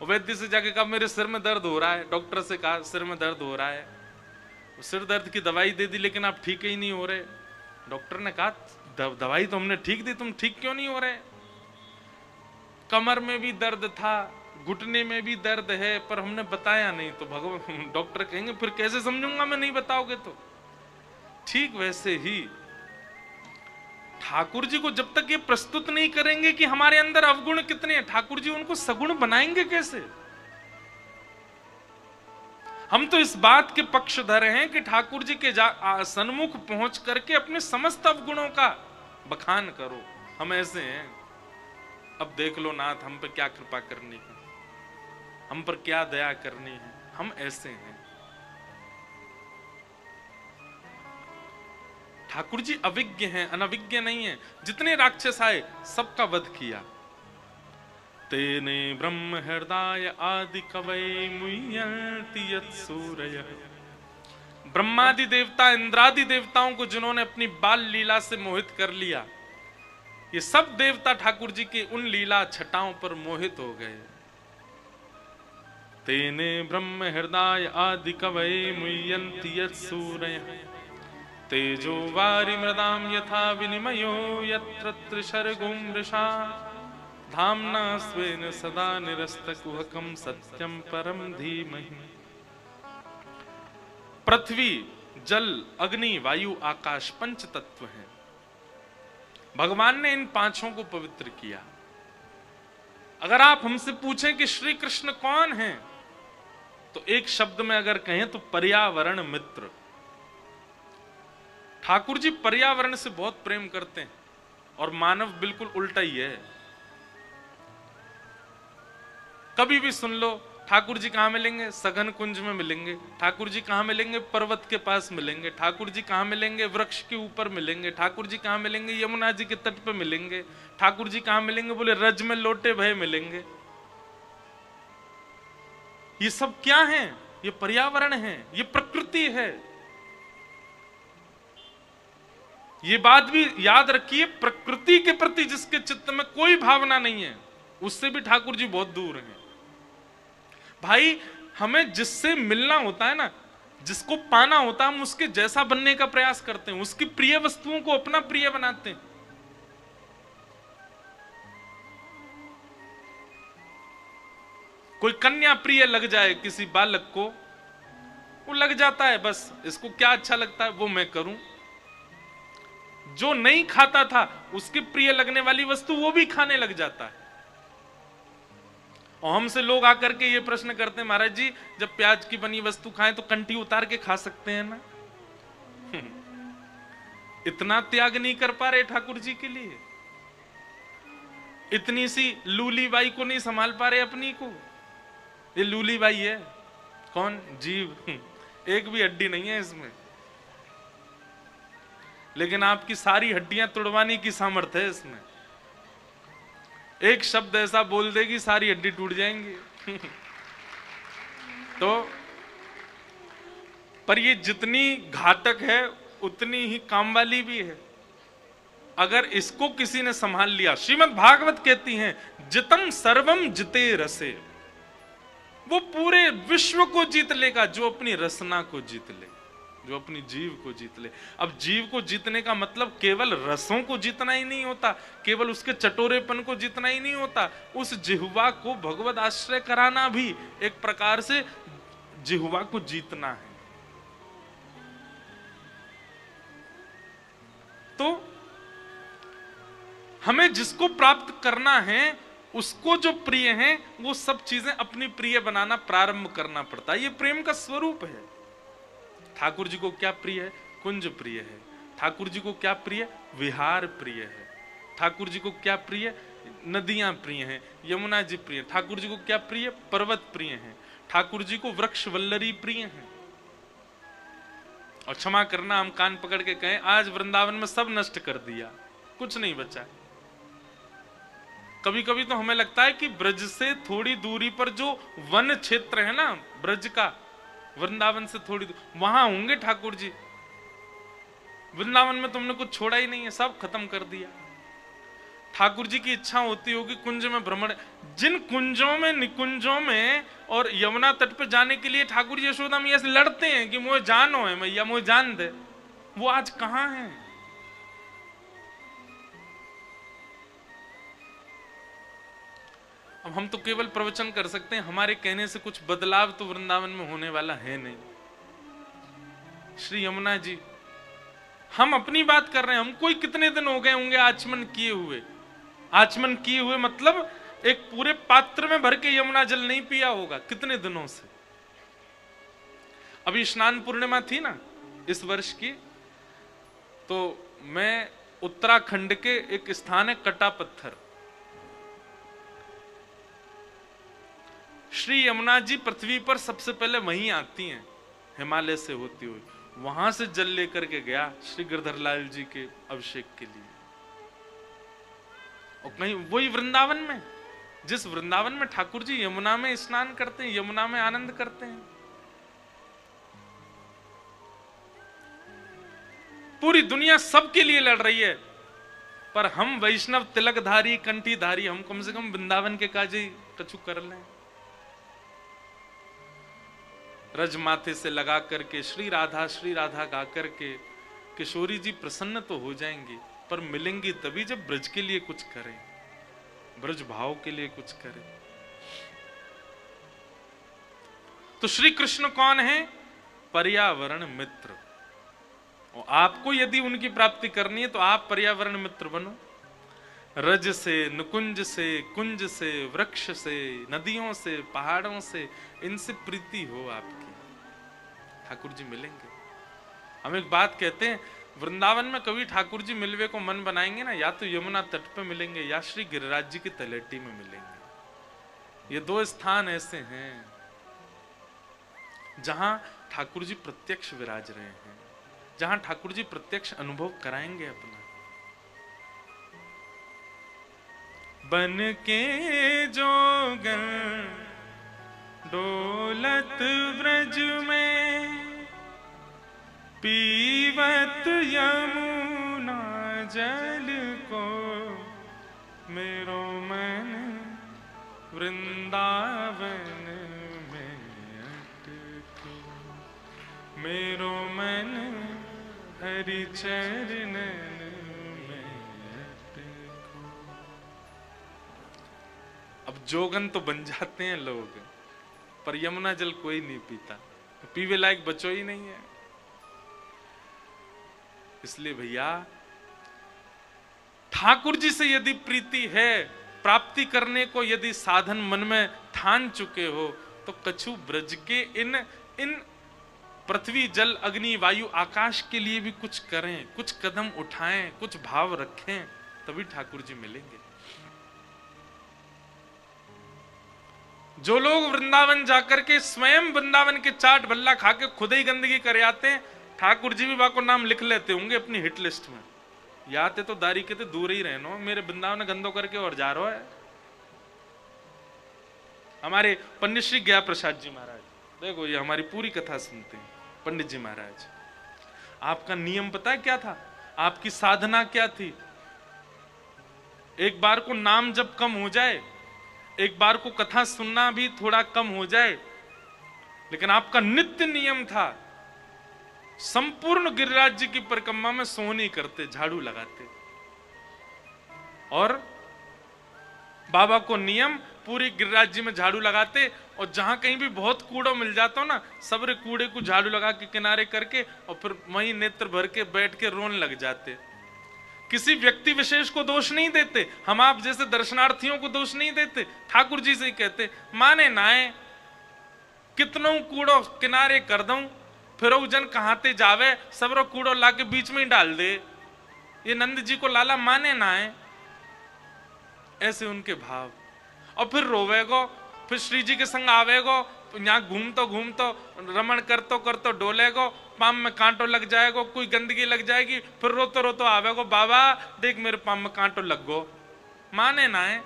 वैद्य से जाके कहा मेरे सिर में दर्द हो रहा है, डॉक्टर से कहा सिर में दर्द हो रहा है, सिर दर्द की दवाई दे दी लेकिन आप ठीक ही नहीं हो रहे। डॉक्टर ने कहा दवाई तो हमने ठीक दी, तुम ठीक क्यों नहीं हो रहे? कमर में भी दर्द था, घुटने में भी दर्द है, पर हमने बताया नहीं। तो भगवान डॉक्टर कहेंगे फिर कैसे समझूंगा मैं, नहीं बताओगे तो। ठीक वैसे ही ठाकुर जी को जब तक ये प्रस्तुत नहीं करेंगे कि हमारे अंदर अवगुण कितने हैं, ठाकुर जी उनको सगुण बनाएंगे कैसे? हम तो इस बात के पक्षधर हैं कि ठाकुर जी के सन्मुख पहुंच करके अपने समस्त अवगुणों का बखान करो। हम ऐसे हैं, अब देख लो नाथ हम पर क्या कृपा करनी है, हम पर क्या दया करनी है, हम ऐसे हैं। ठाकुर जी अविज्ञ हैं, अनविज्ञ नहीं है। जितने राक्षस आए सबका वध किया। तेने ब्रह्म हृदय आदि कवै मुह्यन्ति यत्सूरयः, ब्रह्मादि देवता इंद्रादि देवताओं को जिन्होंने अपनी बाल लीला से मोहित कर लिया, ये सब देवता ठाकुर जी की उन लीला छटाओं पर मोहित हो गए। तेने ब्रह्म हृदय आदि कवै मुह्यन्ति यत्सूरयः, तेजो वारि मृदाम यथा विनिमयो यत्र त्रिशर्गो मृषा, धाम्ना स्वेन सदा निरस्तकुहकं सत्यं परम धीमहि। पृथ्वी, जल, अग्नि, वायु, आकाश 5 तत्व हैं। भगवान ने इन 5 को पवित्र किया। अगर आप हमसे पूछें कि श्री कृष्ण कौन हैं, तो एक शब्द में अगर कहें तो पर्यावरण मित्र। ठाकुर जी पर्यावरण से बहुत प्रेम करते हैं, और मानव बिल्कुल उल्टा ही है। कभी भी सुन लो ठाकुर जी कहां मिलेंगे? सघन कुंज में मिलेंगे। ठाकुर जी कहां मिलेंगे? पर्वत के पास मिलेंगे। ठाकुर जी कहां मिलेंगे? वृक्ष के ऊपर मिलेंगे। ठाकुर जी कहां मिलेंगे? यमुना जी के तट पे मिलेंगे। ठाकुर जी कहां मिलेंगे? बोले रज में लोटे भय मिलेंगे। ये सब क्या है? ये पर्यावरण है, ये प्रकृति है। ये बात भी याद रखिए, प्रकृति के प्रति जिसके चित्त में कोई भावना नहीं है उससे भी ठाकुर जी बहुत दूर हैं। भाई हमें जिससे मिलना होता है ना, जिसको पाना होता है, हम उसके जैसा बनने का प्रयास करते हैं, उसकी प्रिय वस्तुओं को अपना प्रिय बनाते हैं। कोई कन्या प्रिय लग जाए किसी बालक को, वो लग जाता है, बस इसको क्या अच्छा लगता है वो मैं करूं। जो नहीं खाता था उसके प्रिय लगने वाली वस्तु वो भी खाने लग जाता है। और हमसे लोग आकर के ये प्रश्न करते हैं, महाराज जी जब प्याज की बनी वस्तु खाएं तो कंठी उतार के खा सकते हैं ना? इतना त्याग नहीं कर पा रहे ठाकुर जी के लिए। इतनी सी लूली बाई को नहीं संभाल पा रहे अपनी को। ये लूली बाई है कौन? जीव। एक भी हड्डी नहीं है इसमें, लेकिन आपकी सारी हड्डियां तुड़वाने की सामर्थ्य है इसमें। एक शब्द ऐसा बोल देगी सारी हड्डी टूट जाएंगी। तो पर ये जितनी घातक है उतनी ही काम वाली भी है। अगर इसको किसी ने संभाल लिया, श्रीमद् भागवत कहती हैं जितम सर्वम जिते रसे, वो पूरे विश्व को जीत लेगा जो अपनी रसना को जीत ले, जो अपनी जीव को जीत ले। अब जीव को जीतने का मतलब केवल रसों को जीतना ही नहीं होता, केवल उसके चटोरेपन को जीतना ही नहीं होता, उस जिह्वा को भगवद आश्रय कराना भी एक प्रकार से जिह्वा को जीतना है। तो हमें जिसको प्राप्त करना है, उसको जो प्रिय है, वो सब चीजें अपनी प्रिय बनाना प्रारंभ करना पड़ता है। ये प्रेम का स्वरूप है। ठाकुर जी को क्या प्रिय है? कुंज प्रिय है। ठाकुर जी को क्या प्रिय? विहार प्रिय है। ठाकुर जी को क्या प्रिय? नदियां प्रिय हैं, यमुना जी प्रिय। ठाकुर जी को क्या प्रिय? पर्वत प्रिय हैं। ठाकुर जी को वृक्ष वल्लरी प्रिय हैं। और क्षमा करना, हम कान पकड़ के कहें आज वृंदावन में सब नष्ट कर दिया, कुछ नहीं बचा। कभी कभी तो हमें लगता है कि ब्रज से थोड़ी दूरी पर जो वन क्षेत्र है ना ब्रज का, वृंदावन से थोड़ी वहां होंगे ठाकुर जी। वृंदावन में तुमने कुछ छोड़ा ही नहीं है, सब खत्म कर दिया। ठाकुर जी की इच्छा होती होगी कुंज में भ्रमण, जिन कुंजों में, निकुंजों में और यमुना तट पर जाने के लिए ठाकुर जी यशोदा मैया से लड़ते हैं कि मुझे जानो है मैया, मुझे जान दे, वो आज कहां है? अब हम तो केवल प्रवचन कर सकते हैं, हमारे कहने से कुछ बदलाव तो वृंदावन में होने वाला है नहीं। श्री यमुना जी, हम अपनी बात कर रहे हैं, हमको ही कितने दिन हो गए होंगे आचमन किए हुए। आचमन किए हुए मतलब एक पूरे पात्र में भर के यमुना जल नहीं पिया होगा कितने दिनों से। अभी स्नान पूर्णिमा थी ना इस वर्ष की, तो मैं उत्तराखंड के एक स्थान है कटा पत्थर, श्री यमुना जी पृथ्वी पर सबसे पहले वहीं आती हैं हिमालय से होती हुई, वहां से जल लेकर के गया श्री गिरधर लाल जी के अभिषेक के लिए। और कहीं वही वृंदावन में, जिस वृंदावन में ठाकुर जी यमुना में स्नान करते हैं, यमुना में आनंद करते हैं। पूरी दुनिया सबके लिए लड़ रही है, पर हम वैष्णव तिलकधारी कंठीधारी, हम कम से कम वृंदावन के काजे कछु कर लें। रज माथे से लगा करके श्री राधा गा करके किशोरी जी प्रसन्न तो हो जाएंगी, पर मिलेंगी तभी जब ब्रज के लिए कुछ करें, ब्रज भाव के लिए कुछ करें। तो श्री कृष्ण कौन है? पर्यावरण मित्र। और आपको यदि उनकी प्राप्ति करनी है तो आप पर्यावरण मित्र बनो। रज से, नुकुंज से, कुंज से, वृक्ष से, नदियों से, पहाड़ों से, इनसे प्रीति हो आपकी, ठाकुर जी मिलेंगे। हम एक बात कहते हैं, वृंदावन में कभी ठाकुर जी मिलवे को मन बनाएंगे ना, या तो यमुना तट पे मिलेंगे या श्री गिरिराज जी की तलेटी में मिलेंगे। ये दो स्थान ऐसे हैं जहां ठाकुर जी प्रत्यक्ष विराज रहे हैं, जहां ठाकुर जी प्रत्यक्ष अनुभव कराएंगे अपना। बन के जोगन डोलत ब्रज में, पीवत यमुना जल को, मेरो मन वृंदावन में अटको, मेरो मन हरि चरणन में अटको। अब जोगन तो बन जाते हैं लोग, पर यमुना जल कोई नहीं पीता, पीवे लायक बचो ही नहीं है। इसलिए भैया ठाकुर जी से यदि प्रीति है, प्राप्ति करने को यदि साधन मन में ठान चुके हो, तो कछु ब्रज के इन पृथ्वी जल अग्नि वायु आकाश के लिए भी कुछ करें, कुछ कदम उठाएं, कुछ भाव रखें, तभी ठाकुर जी मिलेंगे। जो लोग वृंदावन जाकर के स्वयं वृंदावन के चाट भल्ला खा के खुद ही गंदगी कर आते हैं, ठाकुर जी भी बाको नाम लिख लेते होंगे अपनी हिट लिस्ट में, याते तो दारी के दूर ही रहनो, मेरे वृंदावन गंदो करके और जा रहा है। हमारे पंडित श्री गया प्रसाद जी महाराज, देखो ये हमारी पूरी कथा सुनते हैं। पंडित जी महाराज, आपका नियम पता है क्या था? आपकी साधना क्या थी? एक बार को नाम जब कम हो जाए, एक बार को कथा सुनना भी थोड़ा कम हो जाए, लेकिन आपका नित्य नियम था संपूर्ण गिरिराज जी की परिक्रमा में सोहनी करते, झाड़ू लगाते। और बाबा को नियम, पूरी गिरिराज जी में झाड़ू लगाते, और जहां कहीं भी बहुत कूड़ा मिल जाता हो ना, सबरे कूड़े को झाड़ू लगा के किनारे करके और फिर वहीं नेत्र भर के बैठ के रोने लग जाते। किसी व्यक्ति विशेष को दोष नहीं देते, हम आप जैसे दर्शनार्थियों को दोष नहीं देते, ठाकुर जी से ही कहते माने नाए कितनों कूड़ो किनारे कर दूं, फिर जन कहाते जावे, सबरो कूड़ो लाके बीच में ही डाल दे, ये नंद जी को लाला माने नाए। ऐसे उनके भाव। और फिर रोवेगो, फिर श्री जी के संग आवेगो, यहाँ घूमतो रमण करतो डोलेगो, पाम में कांटो लग जाएगो, कोई गंदगी लग जाएगी, फिर रोतो रोतो आवेगो, बाबा देख मेरे पाम में कांटो लग गो, माने ना है।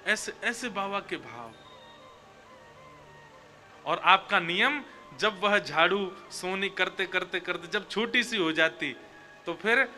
ऐसे ऐसे बाबा के भाव। और आपका नियम, जब वह झाड़ू सोनी करते करते करते जब छोटी सी हो जाती, तो फिर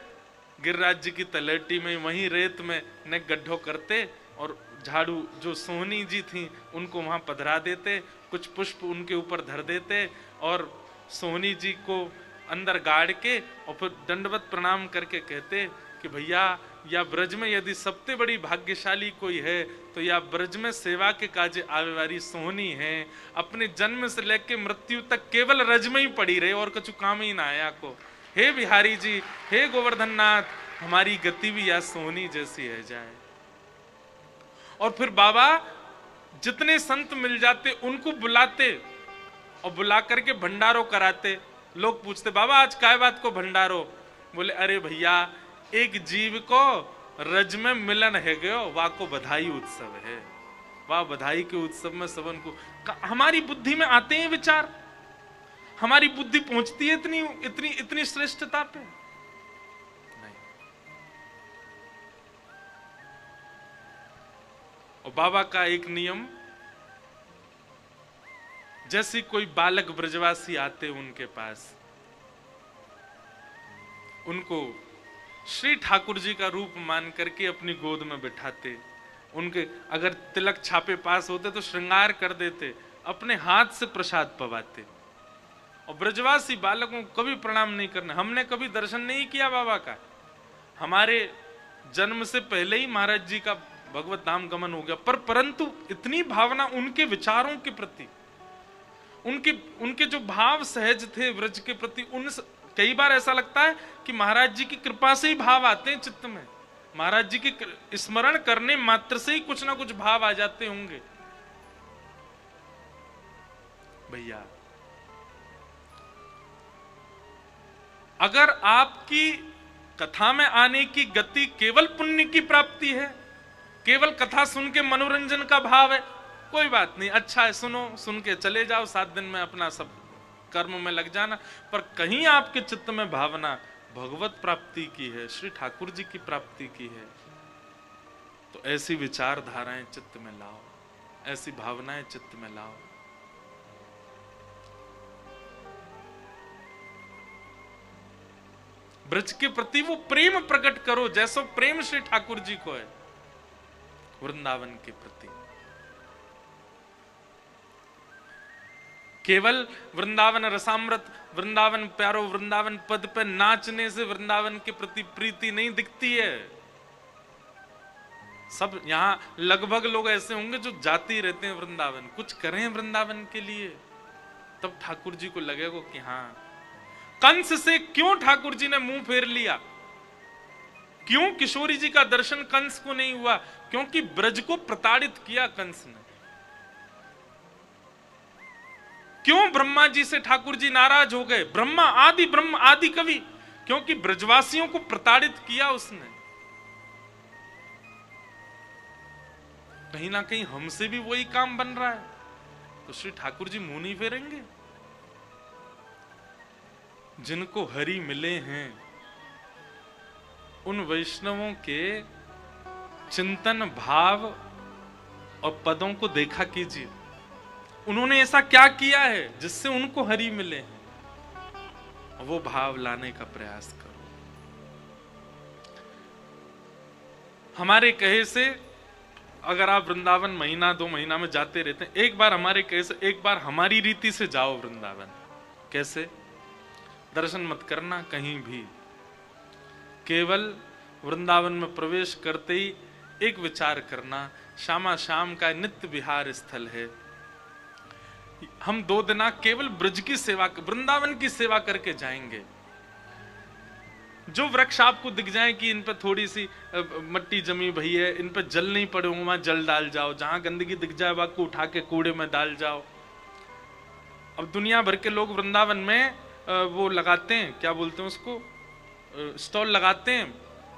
गिरिराज जी की तलेटी में वहीं रेत में न गड्ढो करते और झाड़ू जो सोहनी जी थी उनको वहां पधरा देते, कुछ पुष्प उनके ऊपर धर देते और सोहनी जी को अंदर गाड़ के और फिर दंडवत प्रणाम करके कहते कि भैया या ब्रज में यदि सबसे बड़ी भाग्यशाली कोई है तो या ब्रज में सेवा के काजे आवे वाली सोहनी है। अपने जन्म से लेके मृत्यु तक केवल रज में ही पड़ी रहे और कुछ काम ही ना आया को। हे बिहारी जी, हे गोवर्धन नाथ, हमारी गति भी या सोहनी जैसी है जाए। और फिर बाबा जितने संत मिल जाते उनको बुलाते और बुला करके भंडारो कराते। लोग पूछते बाबा आज काय बात को भंडारो? बोले अरे भैया एक जीव को रज में मिलन है गयो, वाह को बधाई उत्सव है, वाह बधाई के उत्सव में सबन को। हमारी बुद्धि में आते हैं विचार, हमारी बुद्धि पहुंचती है इतनी इतनी इतनी श्रेष्ठता पे? नहीं। और बाबा का एक नियम, जैसे कोई बालक ब्रजवासी आते उनके पास, उनको श्री ठाकुर जी का रूप मान करके अपनी गोद में बिठाते। उनके अगर तिलक छापे पास होते तो श्रृंगार कर देते, अपने हाथ से प्रसाद पवाते। और ब्रजवासी बालकों को कभी प्रणाम नहीं करना। हमने कभी दर्शन नहीं किया बाबा का, हमारे जन्म से पहले ही महाराज जी का भगवत नाम गमन हो गया, परंतु इतनी भावना उनके विचारों के प्रति, उनके जो भाव सहज थे व्रज के प्रति, उन कई बार ऐसा लगता है कि महाराज जी की कृपा से ही भाव आते हैं चित्त में, महाराज जी की स्मरण करने मात्र से ही कुछ ना कुछ भाव आ जाते होंगे। भैया अगर आपकी कथा में आने की गति केवल पुण्य की प्राप्ति है, केवल कथा सुन के मनोरंजन का भाव है, कोई बात नहीं, अच्छा है, सुनो, सुन के चले जाओ, 7 दिन में अपना सब कर्म में लग जाना। पर कहीं आपके चित्त में भावना भगवत प्राप्ति की है, श्री ठाकुर जी की प्राप्ति की है, तो ऐसी विचारधाराएं चित्त में लाओ, ऐसी भावनाएं चित्त में लाओ। ब्रज के प्रति वो प्रेम प्रकट करो जैसो प्रेम श्री ठाकुर जी को है वृंदावन के प्रति। केवल वृंदावन रसामृत, वृंदावन प्यारो, वृंदावन पद पे नाचने से वृंदावन के प्रति प्रीति नहीं दिखती है। सब यहां लगभग लोग ऐसे होंगे जो जाते ही रहते हैं वृंदावन, कुछ करें वृंदावन के लिए, तब ठाकुर जी को लगेगा कि हाँ। कंस से क्यों ठाकुर जी ने मुंह फेर लिया? क्यों किशोरी जी का दर्शन कंस को नहीं हुआ? क्योंकि ब्रज को प्रताड़ित किया कंस ने। क्यों ब्रह्मा जी से ठाकुर जी नाराज हो गए? ब्रह्मा आदि कवि, क्योंकि ब्रजवासियों को प्रताड़ित किया उसने। कहीं ना कहीं हमसे भी वही काम बन रहा है। तो श्री ठाकुर जी मुंह नहीं फेरेंगे? जिनको हरि मिले हैं उन वैष्णवों के चिंतन भाव और पदों को देखा कीजिए। उन्होंने ऐसा क्या किया है जिससे उनको हरि मिले हैं, वो भाव लाने का प्रयास करो। हमारे कहे से अगर आप वृंदावन महीना 2 महीना में जाते रहते हैं, एक बार हमारे कहे से, एक बार हमारी रीति से जाओ वृंदावन। कैसे? दर्शन मत करना कहीं भी, केवल वृंदावन में प्रवेश करते ही एक विचार करना, श्यामा श्याम का नित्य विहार स्थल है, हम 2 दिन केवल ब्रज की सेवा, वृंदावन की सेवा करके जाएंगे। जो वृक्ष आपको दिख जाए कि इन पर थोड़ी सी मट्टी जमी भई है, इन पर जल नहीं पड़े होंगे, वहां जल डाल जाओ। जहां गंदगी दिख जाए वहां को उठा के कूड़े में डाल जाओ। अब दुनिया भर के लोग वृंदावन में वो लगाते हैं, क्या बोलते हैं उसको, स्टॉल लगाते हैं,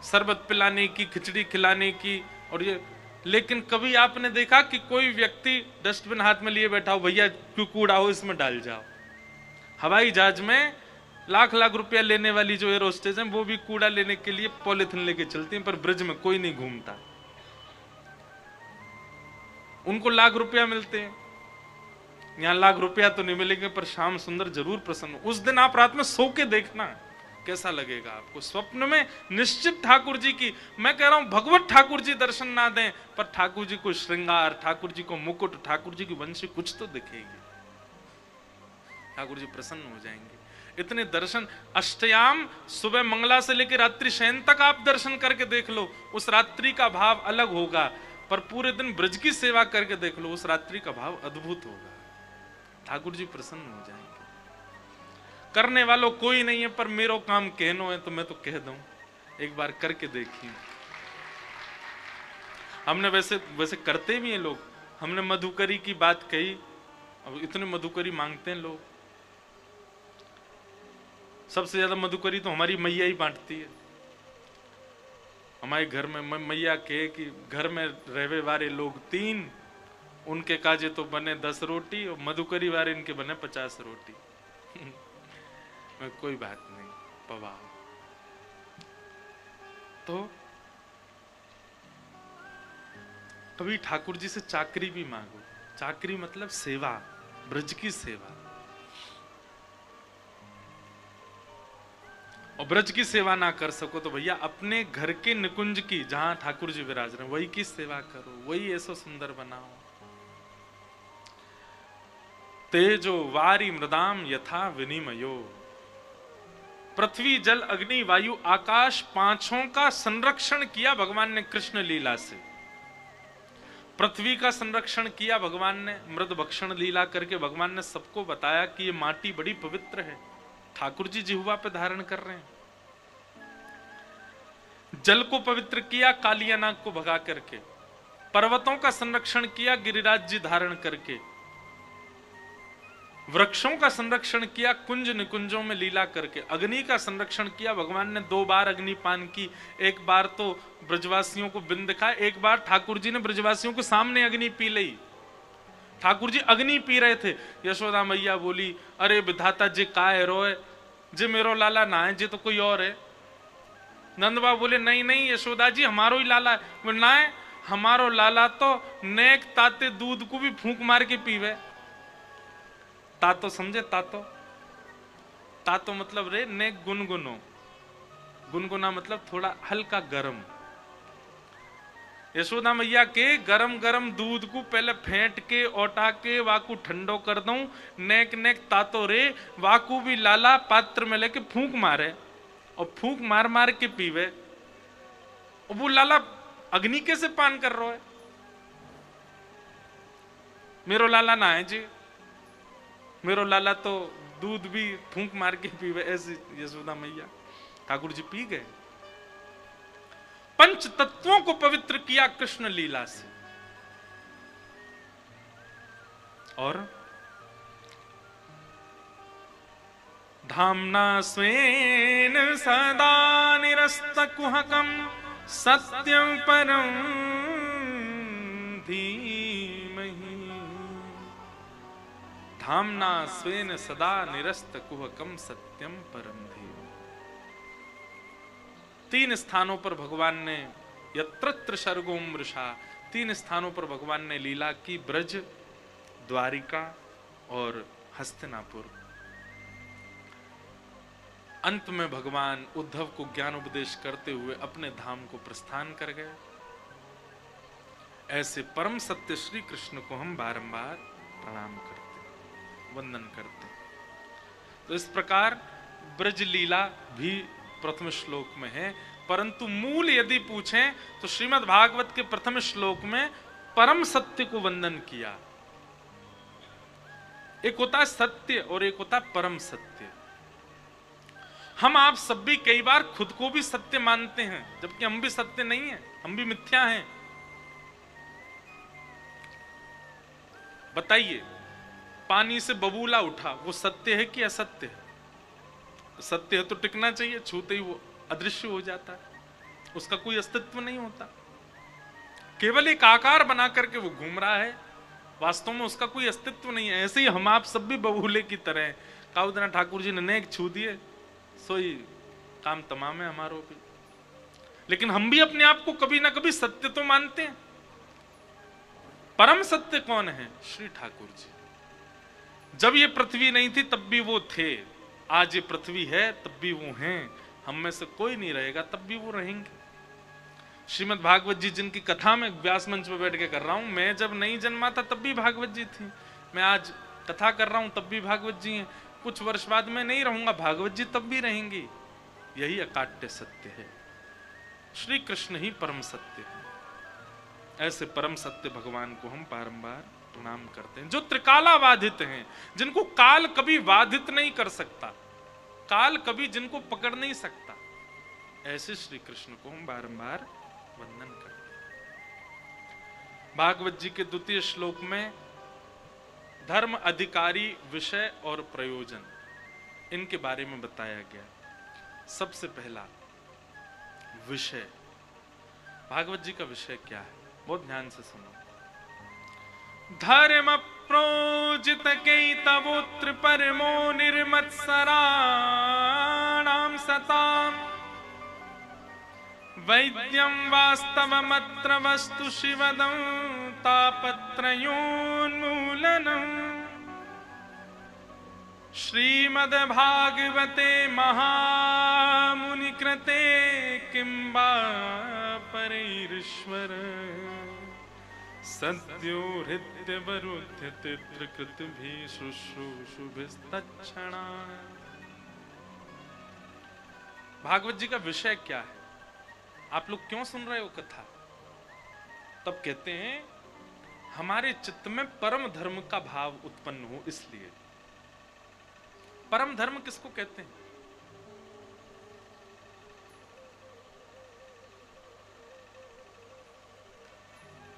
शरबत पिलाने की, खिचड़ी खिलाने की और ये। लेकिन कभी आपने देखा कि कोई व्यक्ति डस्टबिन हाथ में लिए बैठा हो, भैया क्यों कूड़ा हो इसमें डाल जाओ। हवाई जहाज में लाख लाख रुपया लेने वाली जो एयर होस्टेस हैं, वो भी कूड़ा लेने के लिए पॉलिथीन लेके चलती हैं, पर ब्रिज में कोई नहीं घूमता। उनको लाख रुपया मिलते हैं, यहां लाख रुपया तो नहीं मिलेंगे, पर श्याम सुंदर जरूर प्रसन्न। उस दिन आप रात में सो के देखना कैसा लगेगा आपको। स्वप्न में निश्चित ठाकुर जी की, मैं कह रहा हूं भगवत ठाकुर जी दर्शन ना दें, पर ठाकुर जी को श्रृंगार, ठाकुर जी को मुकुट, ठाकुर जी की वंशी कुछ तो दिखेगी। ठाकुर जी प्रसन्न हो जाएंगे। इतने दर्शन, अष्टयाम सुबह मंगला से लेकर रात्रि शयन तक आप दर्शन करके देख लो, उस रात्रि का भाव अलग होगा। पर पूरे दिन ब्रज की सेवा करके देख लो, उस रात्रि का भाव अद्भुत होगा। ठाकुर जी प्रसन्न हो जाएंगे। करने वालों कोई नहीं है, पर मेरो काम कहनो है तो मैं तो कह दूं, एक बार करके देखिए। हमने वैसे करते भी हैं लोग। हमने मधुकरी की बात कही, अब इतने मधुकरी मांगते हैं लोग। सबसे ज्यादा मधुकरी तो हमारी मैया ही बांटती है। हमारे घर में मैया के कि घर में रहवे वाले लोग 3, उनके काजे तो बने 10 रोटी और मधुकरी वाले इनके बने 50 रोटी। कोई बात नहीं, पवाओ। तो कभी ठाकुर जी से चाकरी भी मांगो। चाकरी मतलब सेवा, ब्रज की सेवा। और ब्रज की सेवा ना कर सको तो भैया अपने घर के निकुंज की, जहां ठाकुर जी विराज रहे हैं, वही की सेवा करो, वही ऐसा सुंदर बनाओ। तेजो वारी मृदाम यथा विनिमयो। पृथ्वी जल अग्नि वायु आकाश, 5 का संरक्षण किया भगवान ने कृष्ण लीला से। पृथ्वी का संरक्षण किया भगवान ने, मृद भक्षण लीला करके भगवान ने सबको बताया कि ये माटी बड़ी पवित्र है, ठाकुर जी जिह्वा पे धारण कर रहे हैं। जल को पवित्र किया कालिया नाग को भगा करके। पर्वतों का संरक्षण किया गिरिराज जी धारण करके। वृक्षों का संरक्षण किया कुंज निकुंजों में लीला करके। अग्नि का संरक्षण किया भगवान ने 2 बार अग्निपान की। एक बार तो ब्रजवासियों को बिंद दिखाया, एक बार ठाकुर जी ने ब्रजवासियों को सामने अग्नि पी ली। ठाकुर जी अग्नि पी रहे थे। यशोदा मैया बोली, अरे विधाता जी काय रोए, जे मेरो लाला ना है, जे तो कोई और है। नंद बाबा बोले, नहीं नहीं यशोदा जी हमारो ही लाला है। ना है, हमारो लाला तो नेक ताते दूध को भी फूंक मार के पीवे। तातो समझे? तातो, तातो मतलब रे नेक गुनगुनो। गुनगुना मतलब थोड़ा हल्का गरम। यशोदा मैया के गरम गरम दूध को पहले फेंट के ओटा के वाकू ठंडो कर दूं, नेक नेक तातो रे, वाकू भी लाला पात्र में लेके फूंक मारे और फूंक मार मार के पीवे। और वो लाला अग्नि कैसे पान कर रहा है? मेरो लाला ना है जी, मेरो लाला तो दूध भी फूंक मार के पीवे। ऐसी यशोदा मैया, ठाकुर जी पी गए। 5 तत्वों को पवित्र किया कृष्ण लीला से। और धामना स्वेन सदा निरस्तकुहकं सत्यं परं धीमहि धामना स्वेन सदा निरस्त कुहकम सत्यम परम धीम। 3 स्थानों पर भगवान ने यत्रत्र सर्गो मृषा, 3 स्थानों पर भगवान ने लीला की, ब्रज, द्वारिका और हस्तिनापुर। अंत में भगवान उद्धव को ज्ञान उपदेश करते हुए अपने धाम को प्रस्थान कर गए। ऐसे परम सत्य श्री कृष्ण को हम बारंबार प्रणाम करते, वंदन करते। तो इस प्रकार ब्रज लीला भी प्रथम श्लोक में है, परंतु मूल यदि पूछें तो श्रीमद् भागवत के प्रथम श्लोक में परम सत्य को वंदन किया। एक होता है सत्य और एक होता है परम सत्य। हम आप सब भी कई बार खुद को भी सत्य मानते हैं, जबकि हम भी सत्य नहीं हैं, हम भी मिथ्या हैं। बताइए, पानी से बबूला उठा, वो सत्य है कि असत्य है? सत्य है तो टिकना चाहिए, छूते ही वो अदृश्य हो जाता है, उसका कोई अस्तित्व नहीं होता। केवल एक आकार बना करके वो घूम रहा है, वास्तव में उसका कोई अस्तित्व नहीं है। ऐसे ही हम आप सब भी बबूले की तरह। काउदना ठाकुर जी ने नेक छू दिए, सोई काम तमाम है हमारो भी। लेकिन हम भी अपने आप को कभी ना कभी सत्य तो मानते हैं। परम सत्य कौन है? श्री ठाकुर जी। जब ये पृथ्वी नहीं थी तब भी वो थे, आज ये पृथ्वी है तब भी वो हैं, हम में से कोई नहीं रहेगा तब भी वो रहेंगे। श्रीमद् भागवत जी जिनकी कथा मैं व्यास मंच पर बैठ के कर रहा हूं, मैं जब नहीं जन्मा था तब भी भागवत जी थी, मैं आज कथा कर रहा हूं तब भी भागवत जी हैं, कुछ वर्ष बाद मैं नहीं रहूंगा, भागवत जी तब भी रहेंगी। यही अकाट्य सत्य है, श्री कृष्ण ही परम सत्य है। ऐसे परम सत्य भगवान को हम बारंबार प्रणाम करते हैं, जो त्रिकाला बाधित हैं, जिनको काल कभी बाधित नहीं कर सकता, काल कभी जिनको पकड़ नहीं सकता, ऐसे श्री कृष्ण को हम बारंबार वंदन करते हैं। भागवत जी के 2 श्लोक में धर्म, अधिकारी, विषय और प्रयोजन, इनके बारे में बताया गया। सबसे पहला विषय, भागवत जी का विषय क्या है? बहुत ध्यान से सुनो। धर्म प्रोजित कैतवोत्र परमो निर्मत्सराणां सताम् वैद्यं वास्तवमत्र वस्तु शिवदं तापत्रयोन्मूलनम् श्रीमद्भागवते महामुनिकृते किं वा परैरीश्वर सद्यो हृद्यवरुध्यते त्रिकृतभिः शुश्रूषुभिस्तत्क्षणात्। भागवत जी का विषय क्या है? आप लोग क्यों सुन रहे हो कथा? तब कहते हैं हमारे चित्त में परम धर्म का भाव उत्पन्न हो, इसलिए। परम धर्म किसको कहते हैं?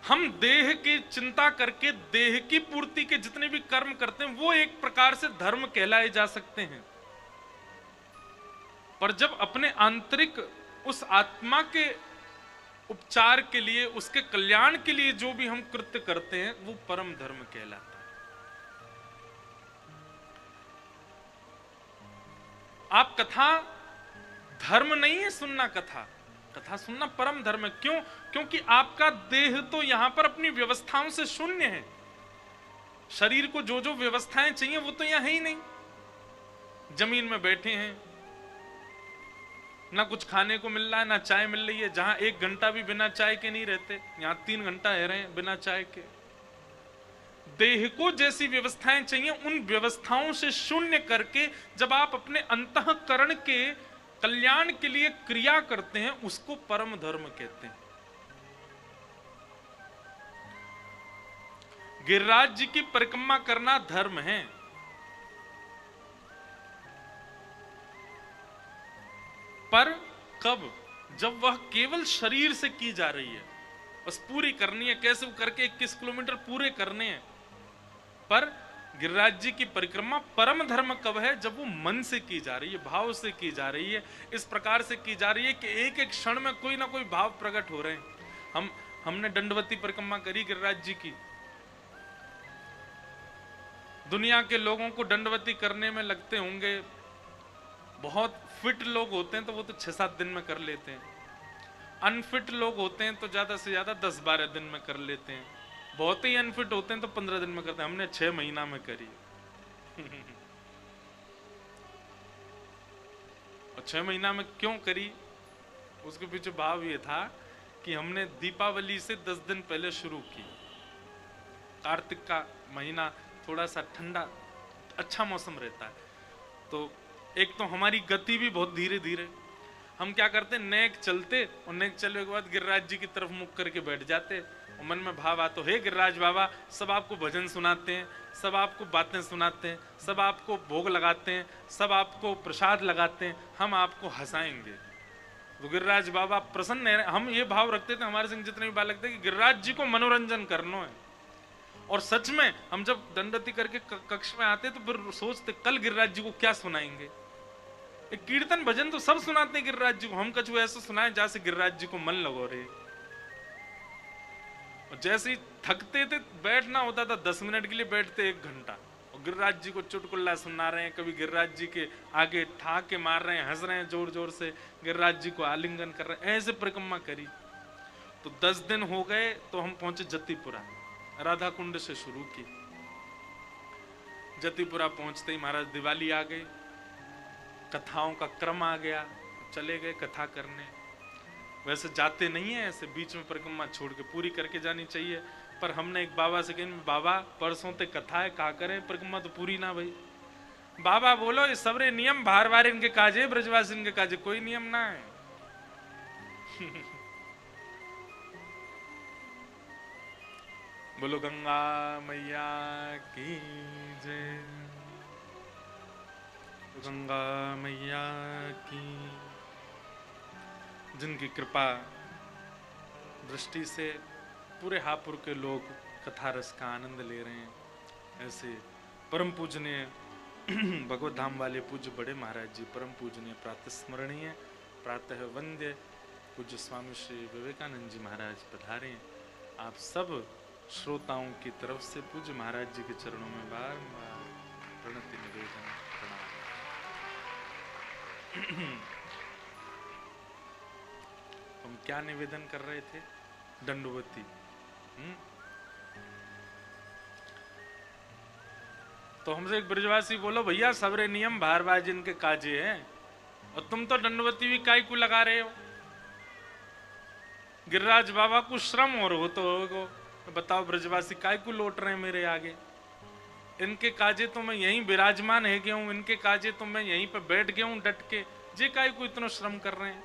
हम देह की चिंता करके देह की पूर्ति के जितने भी कर्म करते हैं वो एक प्रकार से धर्म कहलाए जा सकते हैं, पर जब अपने आंतरिक उस आत्मा के उपचार के लिए, उसके कल्याण के लिए जो भी हम कृत्य करते हैं वो परम धर्म कहलाता है। आप कथा धर्म नहीं है सुनना, कथा सुनना परम धर्म है। क्यों? क्योंकि आपका देह तो यहां पर अपनी व्यवस्थाओं से शून्य है। शरीर को जो जो व्यवस्थाएं चाहिए वो तो यहां है ही नहीं। जमीन में बैठे हैं, ना कुछ खाने को मिल रहा है, ना चाय मिल रही है। जहां 1 घंटा भी बिना चाय के नहीं रहते, यहां 3 घंटा रह रहे हैं बिना चाय के। देह को जैसी व्यवस्थाएं चाहिए उन व्यवस्थाओं से शून्य करके जब आप अपने अंतःकरण के कल्याण के लिए क्रिया करते हैं, उसको परम धर्म कहते हैं। गिरिराज जी की परिक्रमा करना धर्म है, पर कब? जब वह केवल शरीर से की जा रही है, बस पूरी करनी है, कैसे करके 21 किलोमीटर पूरे करने हैं। पर गिरिराज जी की परिक्रमा परम धर्म कब है? जब वो मन से की जा रही है, भाव से की जा रही है, इस प्रकार से की जा रही है कि एक एक क्षण में कोई ना कोई भाव प्रकट हो रहे हैं। हमने दंडवती परिक्रमा करी गिरिराज जी की, दुनिया के लोगों को दंडवती करने में लगते होंगे, बहुत फिट लोग होते हैं तो वो तो 6-7 दिन में कर लेते हैं, अनफिट लोग होते हैं तो ज्यादा से ज्यादा 10-12 दिन में कर लेते हैं, बहुत ही अनफिट होते हैं तो 15 दिन में करते हैं। हमने 6 महीना में करी। और 6 महीना में क्यों करी, उसके पीछे भाव ये था कि हमने दीपावली से 10 दिन पहले शुरू की। कार्तिक का महीना थोड़ा सा ठंडा अच्छा मौसम रहता है, तो एक तो हमारी गति भी बहुत धीरे धीरे, हम क्या करते नेक चलते और नेक चलने के बाद गिरिराज जी की तरफ मुख करके बैठ जाते और मन में भाव आता, हे गिरिराज बाबा, सब आपको भजन सुनाते हैं, सब आपको बातें सुनाते हैं, सब आपको भोग लगाते हैं, सब आपको प्रसाद लगाते हैं, हम आपको हंसाएंगे। तो गिरिराज बाबा प्रसन्न है। हम ये भाव रखते थे, हमारे संग जितने भी बालक थे, कि गिरिराज जी को मनोरंजन करना है। और सच में हम जब दंडवती करके कक्ष में आते तो फिर सोचते कल गिरिराज जी को क्या सुनाएंगे। एक कीर्तन भजन तो सब सुनाते हैं गिरिराज जी को, हम कछु ऐसा सुनाए जैसे गिरिराज जी को मन लगो रहे। और जैसे ही थकते थे, बैठना होता था 10 मिनट के लिए बैठते 1 घंटा, और गिरिराज जी को चुटकुल्ला सुना रहे हैं, कभी गिरिराज जी के आगे ठाके मार रहे हैं, हंस रहे हैं जोर जोर से, गिरिराज जी को आलिंगन कर रहे हैं, ऐसे परिक्रमा करी। तो 10 दिन हो गए तो हम पहुंचे जतिपुरा, राधा कुंड से शुरू की। जतिपुरा पहुंचते ही महाराज दिवाली आ गई, कथाओं का क्रम आ गया, चले गए कथा करने। वैसे जाते नहीं है ऐसे, बीच में परिक्रमा छोड़ के पूरी करके जानी चाहिए, पर हमने एक बाबा से कहा, बाबा परसों ते कथा है, का करें, परिक्रमा तो पूरी ना भाई। बाबा बोलो ये सबरे नियम बार बार इनके काजे, ब्रजवासी इनके काजे, कोई नियम ना है। बोलो गंगा मैया की जय, गंगा मैया की। जिनकी कृपा दृष्टि से पूरे हापुर के लोग कथा रस का आनंद ले रहे हैं, ऐसे परम पूजनीय भगवत धाम वाले पूज्य बड़े महाराज जी, परम पूजनीय प्रातः स्मरणीय प्रातः वंद्य पूज्य स्वामी श्री विवेकानंद जी महाराज पधारे। आप सब श्रोताओं की तरफ से पूज्य महाराज जी के चरणों में बार-बार प्रणति निवेदन प्रणाम। हम क्या निवेदन कर रहे थे? दंडवती। तो हमसे एक ब्रजवासी बोलो, भैया सबरे नियम बार बार जिनके काजे हैं, और तुम तो दंडवती भी काय को लगा रहे हो। गिरिराज बाबा को श्रम और हो तो बताओ ब्रजवासी काय को लौट रहे हैं मेरे आगे। इनके काजे तो मैं यहीं विराजमान है गया हूं, इनके काजे तो मैं यहीं पे बैठ गया हूं डट के, जे काय को इतना श्रम कर रहे हैं।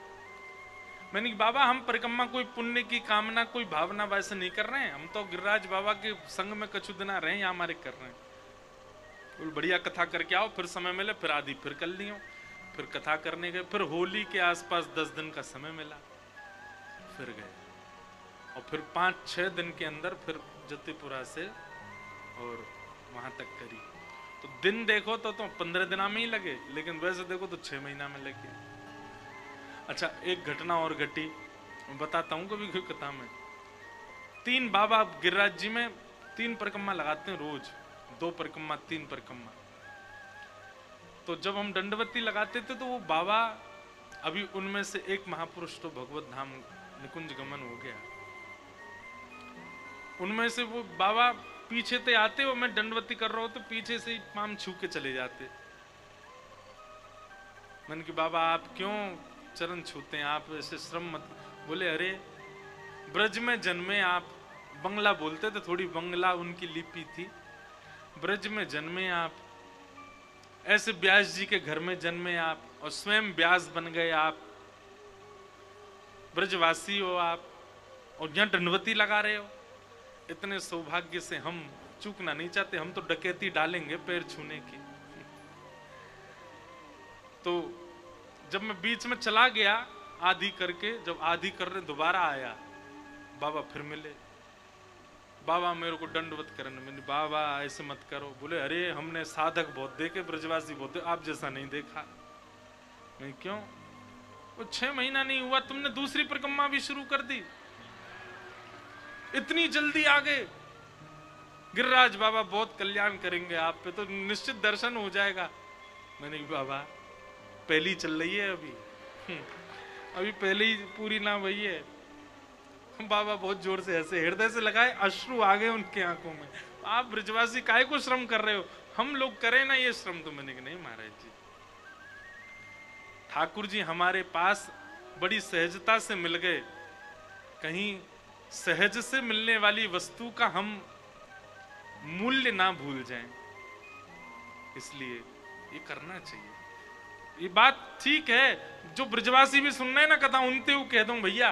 मैंने कहा बाबा हम परिक्रमा कोई पुण्य की कामना कोई भावना वैसे नहीं कर रहे हैं, हम तो गिरिराज बाबा के संग में कछु दिना रहे हैं, हमारे कर रहे हैं। बढ़िया कथा करके आओ, फिर समय मिले फिर आदि फिर कर लियो। फिर कथा करने गए, फिर होली के आसपास 10 दिन का समय मिला, फिर गए, और फिर 5-6 दिन के अंदर फिर जतिपुरा से और वहां तक करी। तो दिन देखो तो 15 दिन में ही लगे, लेकिन वैसे देखो तो 6 महीना में लगे। अच्छा, एक घटना और घटी, बताता हूँ कभी कोई कथा में। 3 बाबा गिरिराज जी में 3 परिक्रमा लगाते हैं रोज, 2 परिक्रमा 3 परिक्रमा। तो जब हम दंडवती लगाते थे तो वो बाबा, अभी उनमें से एक महापुरुष तो भगवत धाम निकुंज गमन हो गया, उनमें से वो बाबा पीछे से आते, वो मैं दंडवती कर रहा हूं तो पीछे से पाम छू के चले जाते। मैंने कहा बाबा आप क्यों चरण छूते हैं, आप ऐसे श्रम मत। बोले अरे ब्रज में जन्मे आप, बंगला बोलते थे, थोड़ी बंगला उनकी लिपि थी। ब्रज में जन्मे आप, ऐसे व्यास जी के घर में जन्मे आप, और स्वयं व्यास बन गए आप, ब्रजवासी हो आप, और यहां दंडवती लगा रहे हो। इतने सौभाग्य से हम चूकना नहीं चाहते, हम तो डकैती डालेंगे पैर छूने की। तो जब मैं बीच में चला गया आधी करके, जब आधी कर रहे दोबारा आया, बाबा फिर मिले। बाबा मेरे को दंडवत करने, मैंने बाबा ऐसे मत करो। बोले अरे हमने साधक बहुत देखे, ब्रजवासी बहुत देखे, आप जैसा नहीं देखा। मैं क्यों? वो 6 महीना नहीं हुआ तुमने दूसरी परिक्रमा भी शुरू कर दी, इतनी जल्दी आ गए। गिरिराज बाबा बहुत कल्याण करेंगे आप पे, तो निश्चित दर्शन हो जाएगा। मैंने कहा बाबा पहली चल रही है अभी, अभी पहले ही पूरी ना हुई है। बाबा बहुत जोर से हंसे, हृदय से लगाए, अश्रु आ गए उनके आंखों में। आप ब्रजवासी काहे को श्रम कर रहे हो, हम लोग करें ना ये श्रम। तो मैंने कहा नहीं महाराज जी, ठाकुर जी हमारे पास बड़ी सहजता से मिल गए, कहीं सहज से मिलने वाली वस्तु का हम मूल्य ना भूल जाएं, इसलिए ये करना चाहिए। ये बात ठीक है, जो ब्रजवासी भी सुन रहे हैं ना कथा, उनते वो कह दूं भैया,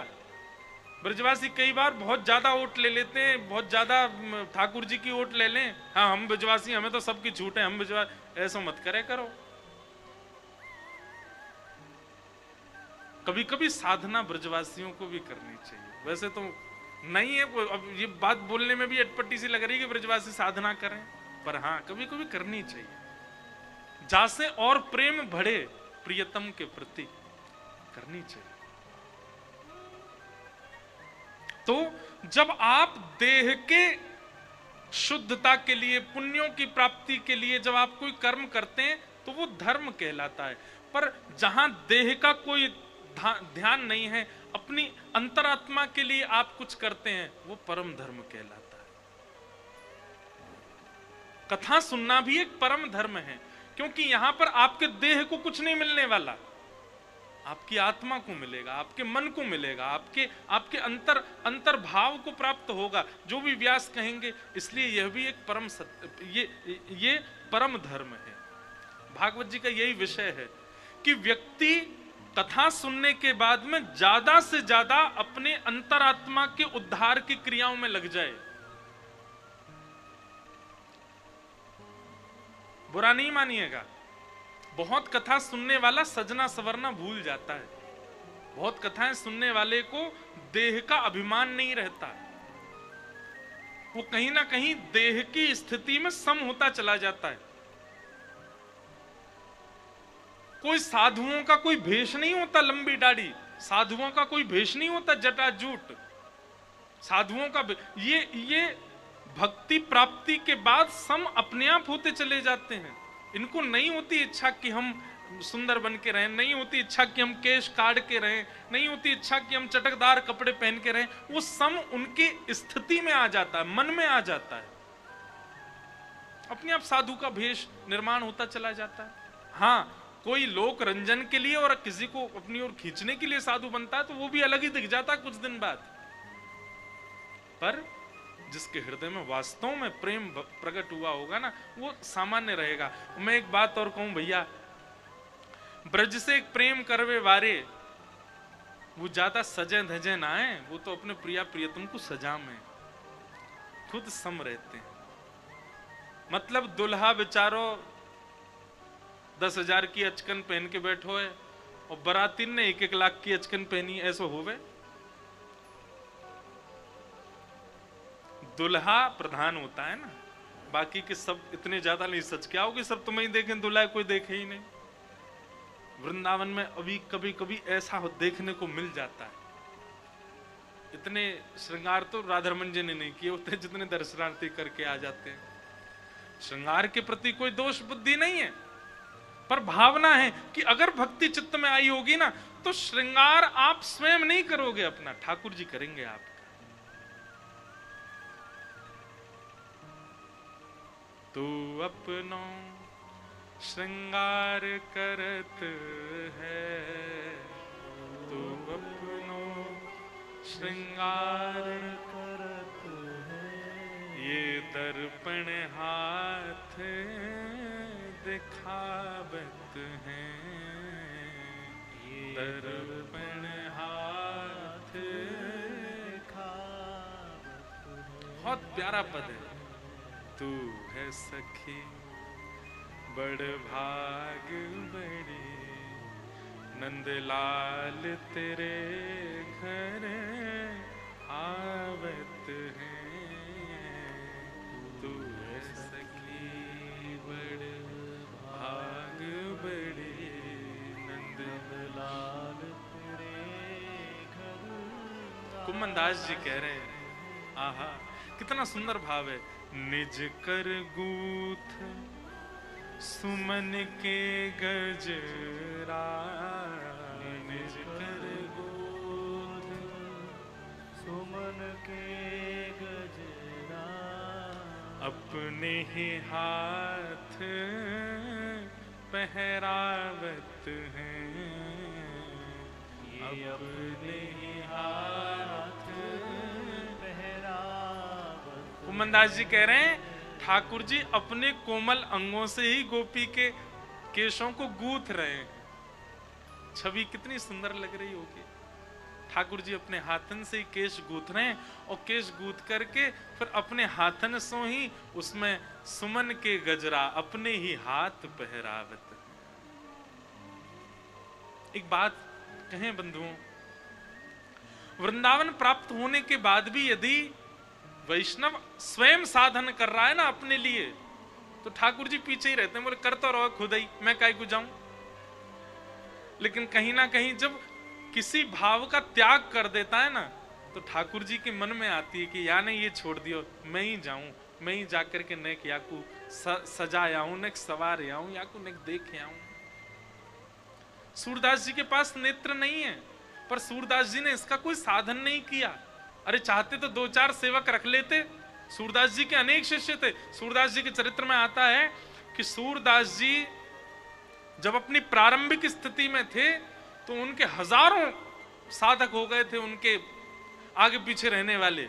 ब्रजवासी कई बार बहुत ज्यादा वोट ले लेते हैं, बहुत ज्यादा ठाकुर जी की वोट ले लें, हाँ हम ब्रजवासी, हमें तो सबकी छूट है, हम ब्रजवासी, ऐसा मत करे करो। कभी कभी साधना ब्रजवासियों को भी करनी चाहिए। वैसे तो नहीं है, अब ये बात बोलने में भी अटपटी सी लग रही है कि ब्रजवासी साधना करें, पर हाँ कभी कभी करनी चाहिए, जासे और प्रेम बढ़े प्रियतम के प्रति, करनी चाहिए। तो जब आप देह के शुद्धता के लिए, पुण्यों की प्राप्ति के लिए जब आप कोई कर्म करते हैं तो वो धर्म कहलाता है। पर जहां देह का कोई ध्यान नहीं है, अपनी अंतरात्मा के लिए आप कुछ करते हैं, वो परम धर्म कहलाता है। कथा सुनना भी एक परम धर्म है, क्योंकि यहां पर आपके देह को कुछ नहीं मिलने वाला, आपकी आत्मा को मिलेगा, आपके मन को मिलेगा, आपके अंतर भाव को प्राप्त होगा, जो भी व्यास कहेंगे। इसलिए यह भी एक परम सत्य, ये परम धर्म है। भागवत जी का यही विषय है कि व्यक्ति कथा सुनने के बाद में ज्यादा से ज्यादा अपने अंतरात्मा के उद्धार की क्रियाओं में लग जाए। बुरा नहीं मानिएगा, बहुत कथा सुनने वाला सजना सवरना भूल जाता है। बहुत कथाएं सुनने वाले को देह का अभिमान नहीं रहता, वो कहीं ना कहीं देह की स्थिति में सम होता चला जाता है। कोई साधुओं का कोई भेष नहीं होता लंबी दाढ़ी, साधुओं का कोई भेष नहीं होता जटाजूट, साधुओं का ये भक्ति प्राप्ति के बाद सम अपने आप होते चले जाते हैं। इनको नहीं होती इच्छा कि हम सुंदर बन के रहें, नहीं होती इच्छा कि हम केश काट के रहें, नहीं होती इच्छा कि हम चटकदार कपड़े पहन के रहें। वो सम उनकी स्थिति में आ जाता है, मन में आ जाता है, अपने आप साधु का भेष निर्माण होता चला जाता है। हाँ, कोई लोक रंजन के लिए और किसी को अपनी ओर खींचने के लिए साधु बनता है तो वो भी अलग ही दिख जाता है कुछ दिन बाद, पर जिसके हृदय में वास्तव में प्रेम प्रकट हुआ होगा ना, वो सामान्य रहेगा। मैं एक बात और कहूं भैया, ब्रज से एक प्रेम करवे वारे, वो ज्यादा सजे धजे ना है, वो तो अपने प्रिया प्रियतम को सजा में खुद सम रहते हैं। मतलब दुल्हा बेचारो 10,000 की अचकन पहन के बैठो है और बरातीन ने 1-1 लाख की अचकन पहनी, ऐसा होवे? दुल्हा प्रधान होता है ना, बाकी के सब इतने ज्यादा नहीं। सच क्या हो कि सब तुम्हें ही देखें, दुल्हा कोई देखे ही नहीं। वृंदावन में अभी कभी कभी ऐसा देखने को मिल जाता है। इतने श्रृंगार तो राधारमन जी ने नहीं किए होते जितने दर्शनार्थी करके आ जाते हैं। श्रृंगार के प्रति कोई दोष बुद्धि नहीं है, पर भावना है कि अगर भक्ति चित्त में आई होगी ना, तो श्रृंगार आप स्वयं नहीं करोगे अपना, ठाकुर जी करेंगे आपका। तू अपनो श्रृंगार करत है, तू अपनो श्रृंगार करत है, ये दर्पण हाथ दिखावत है, ये दर्पण हाथ दिखावत है। बहुत प्यारा पद है। तू है सखी बड़ भाग बड़ी, नंदलाल तेरे घर आवत है। तू है सखी बड़ भाग बड़ी, नंदलाल तेरे घर। कुम्मन दास जी कह रहे हैं, आहा कितना सुंदर भाव है निज कर गूथ सुमन के गजरा, निज कर गूथ
सुमन के गजरा,
अपने ही हाथ पहरावत हैं,
ये अपने ही हाथ पहरावत।
उमनदास जी कह रहे हैं ठाकुर जी अपने कोमल अंगों से ही गोपी के केशों को गूंथ रहे हैं। छवि कितनी सुंदर लग रही होगी। ठाकुर जी अपने हाथन से ही केश गूंथ रहे हैं और केश गूंथ करके फिर अपने हाथन से ही उसमें सुमन के गजरा अपने ही हाथ पहरावत। एक बात कहें बंधुओं, वृंदावन प्राप्त होने के बाद भी यदि वैष्णव स्वयं साधन कर रहा है ना अपने लिए, तो ठाकुर जी पीछे ही रहते हैं, बोले कर तो रहो खुद ही, मैं काहे को जाऊं। लेकिन कहीं ना कहीं जब किसी भाव का त्याग कर देता है ना, तो ठाकुर जी के मन में आती है कि या नहीं ये छोड़ दियो, मैं ही जाऊं, मैं ही जाकर के नेक याकू सजा आऊं, नेक सवार आऊं, याकू नेक देख आऊं। सूरदास जी के पास नेत्र नहीं है, पर सूरदास जी ने इसका कोई साधन नहीं किया। अरे चाहते तो 2-4 सेवक रख लेते। सूरदास जी के अनेक शिष्य थे। सूरदास जी के चरित्र में आता है कि सूरदास जी जब अपनी प्रारंभिक स्थिति में थे तो उनके हजारों साधक हो गए थे, उनके आगे पीछे रहने वाले।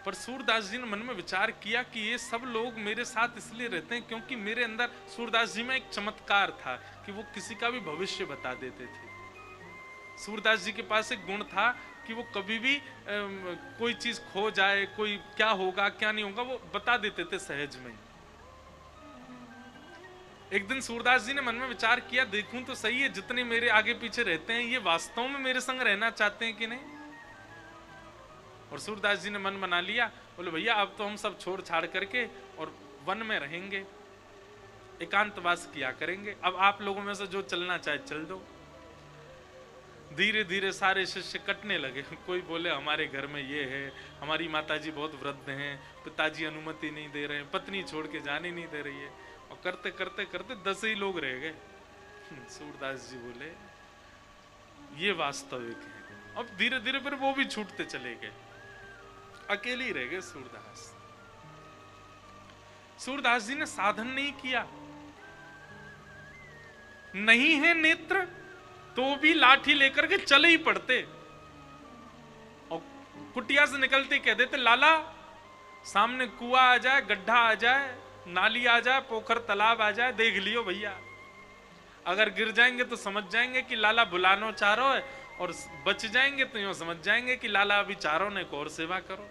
पर सूरदास जी ने मन में विचार किया कि ये सब लोग मेरे साथ इसलिए रहते हैं क्योंकि मेरे अंदर सूरदास जी में एक चमत्कार था कि वो किसी का भी भविष्य बता देते थे। सूरदास जी के पास एक गुण था कि वो कभी भी कोई चीज खो जाए, कोई क्या होगा क्या नहीं होगा, वो बता देते थे सहज में। एक दिन सूरदास जी ने मन में विचार किया, देखूं तो सही है जितने मेरे आगे पीछे रहते हैं ये वास्तव में मेरे संग रहना चाहते हैं कि नहीं। और सूरदास जी ने मन बना लिया, बोले भैया अब तो हम सब छोड़ छाड़ करके और वन में रहेंगे, एकांतवास किया करेंगे, अब आप लोगों में से जो चलना चाहे चल दो। धीरे धीरे सारे शिष्य कटने लगे। कोई बोले हमारे घर में ये है, हमारी माताजी बहुत वृद्ध हैं, पिताजी अनुमति नहीं दे रहे हैं, पत्नी छोड़ के जाने नहीं दे रही है। और करते करते करते 10 ही लोग रह गए। सूरदास जी बोले ये वास्तविक है। अब धीरे धीरे फिर वो भी छूटते चले गए, अकेले ही रह गए सूरदास। सूरदास जी ने साधन नहीं किया, नहीं है नेत्र तो भी लाठी लेकर के चले ही पड़ते। और कुटिया से निकलते कह देते लाला सामने कुआं आ जाए, गड्ढा आ जाए, नाली आ जाए, पोखर तालाब आ जाए, देख लियो भैया। अगर गिर जाएंगे तो समझ जाएंगे कि लाला बुलानो चाह रहा है, और बच जाएंगे तो यूं समझ जाएंगे कि लाला अभी चारों ने को और सेवा करो।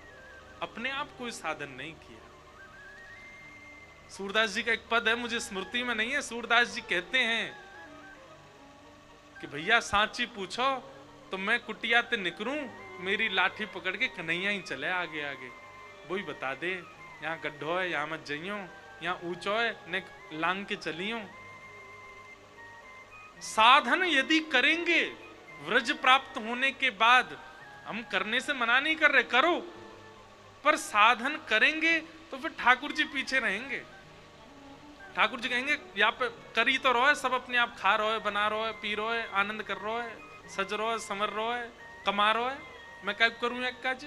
अपने आप कोई साधन नहीं किया। सूरदास जी का एक पद है, मुझे स्मृति में नहीं है। सूरदास जी कहते हैं कि भैया सांची पूछो तो मैं कुटिया ते निकरूं, मेरी लाठी पकड़ के कन्हैया ही चले आगे आगे, वही बता दे यहाँ गड्ढो है, यहाँ मत जाइयो, यहाँ ऊंचो है, ने लांग के चलियो। साधन यदि करेंगे व्रज प्राप्त होने के बाद, हम करने से मना नहीं कर रहे, करो, पर साधन करेंगे तो फिर ठाकुर जी पीछे रहेंगे। ठाकुर जी कहेंगे यहाँ पे करी तो रहो है, सब अपने आप खा रहो है, बना रहो है, पी रहो है, आनंद कर रहो है, सज रहो है, समर रहो है, कमा रहो है, मैं क्या करूं एक काज।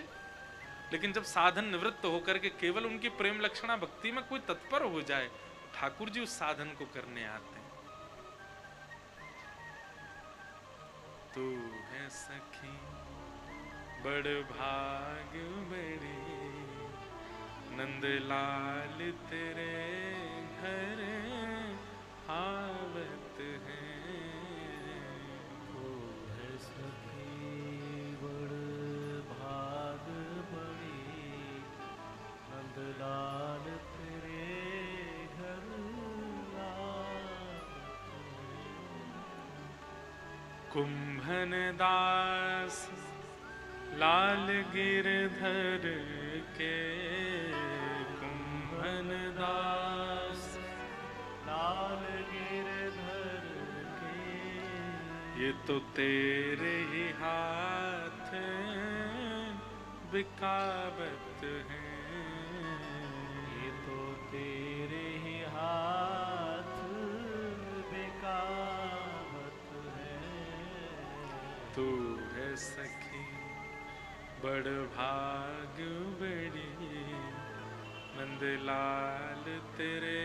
लेकिन जब साधन निवृत्त होकर के केवल उनकी प्रेम लक्षणा भक्ति में कोई तत्पर हो जाए, ठाकुर जी उस साधन को करने आते हैं। तू है सखी बड़ भाग बड़ी, नंदलाल तेरे घर आवत है।
तू है सखी बड़ भाग बड़ी, नंदलाल तेरे घर आवत है।
कुंभन दास लाल गिरधर के, कुंभन दास
लाल गिरधर के,
ये तो तेरे ही हाथ बेकाबत हैं।
ये तो तेरे ही हाथ बेकाबत है।
तू है सखी बड़ भाग बड़ी, नंदलाल तेरे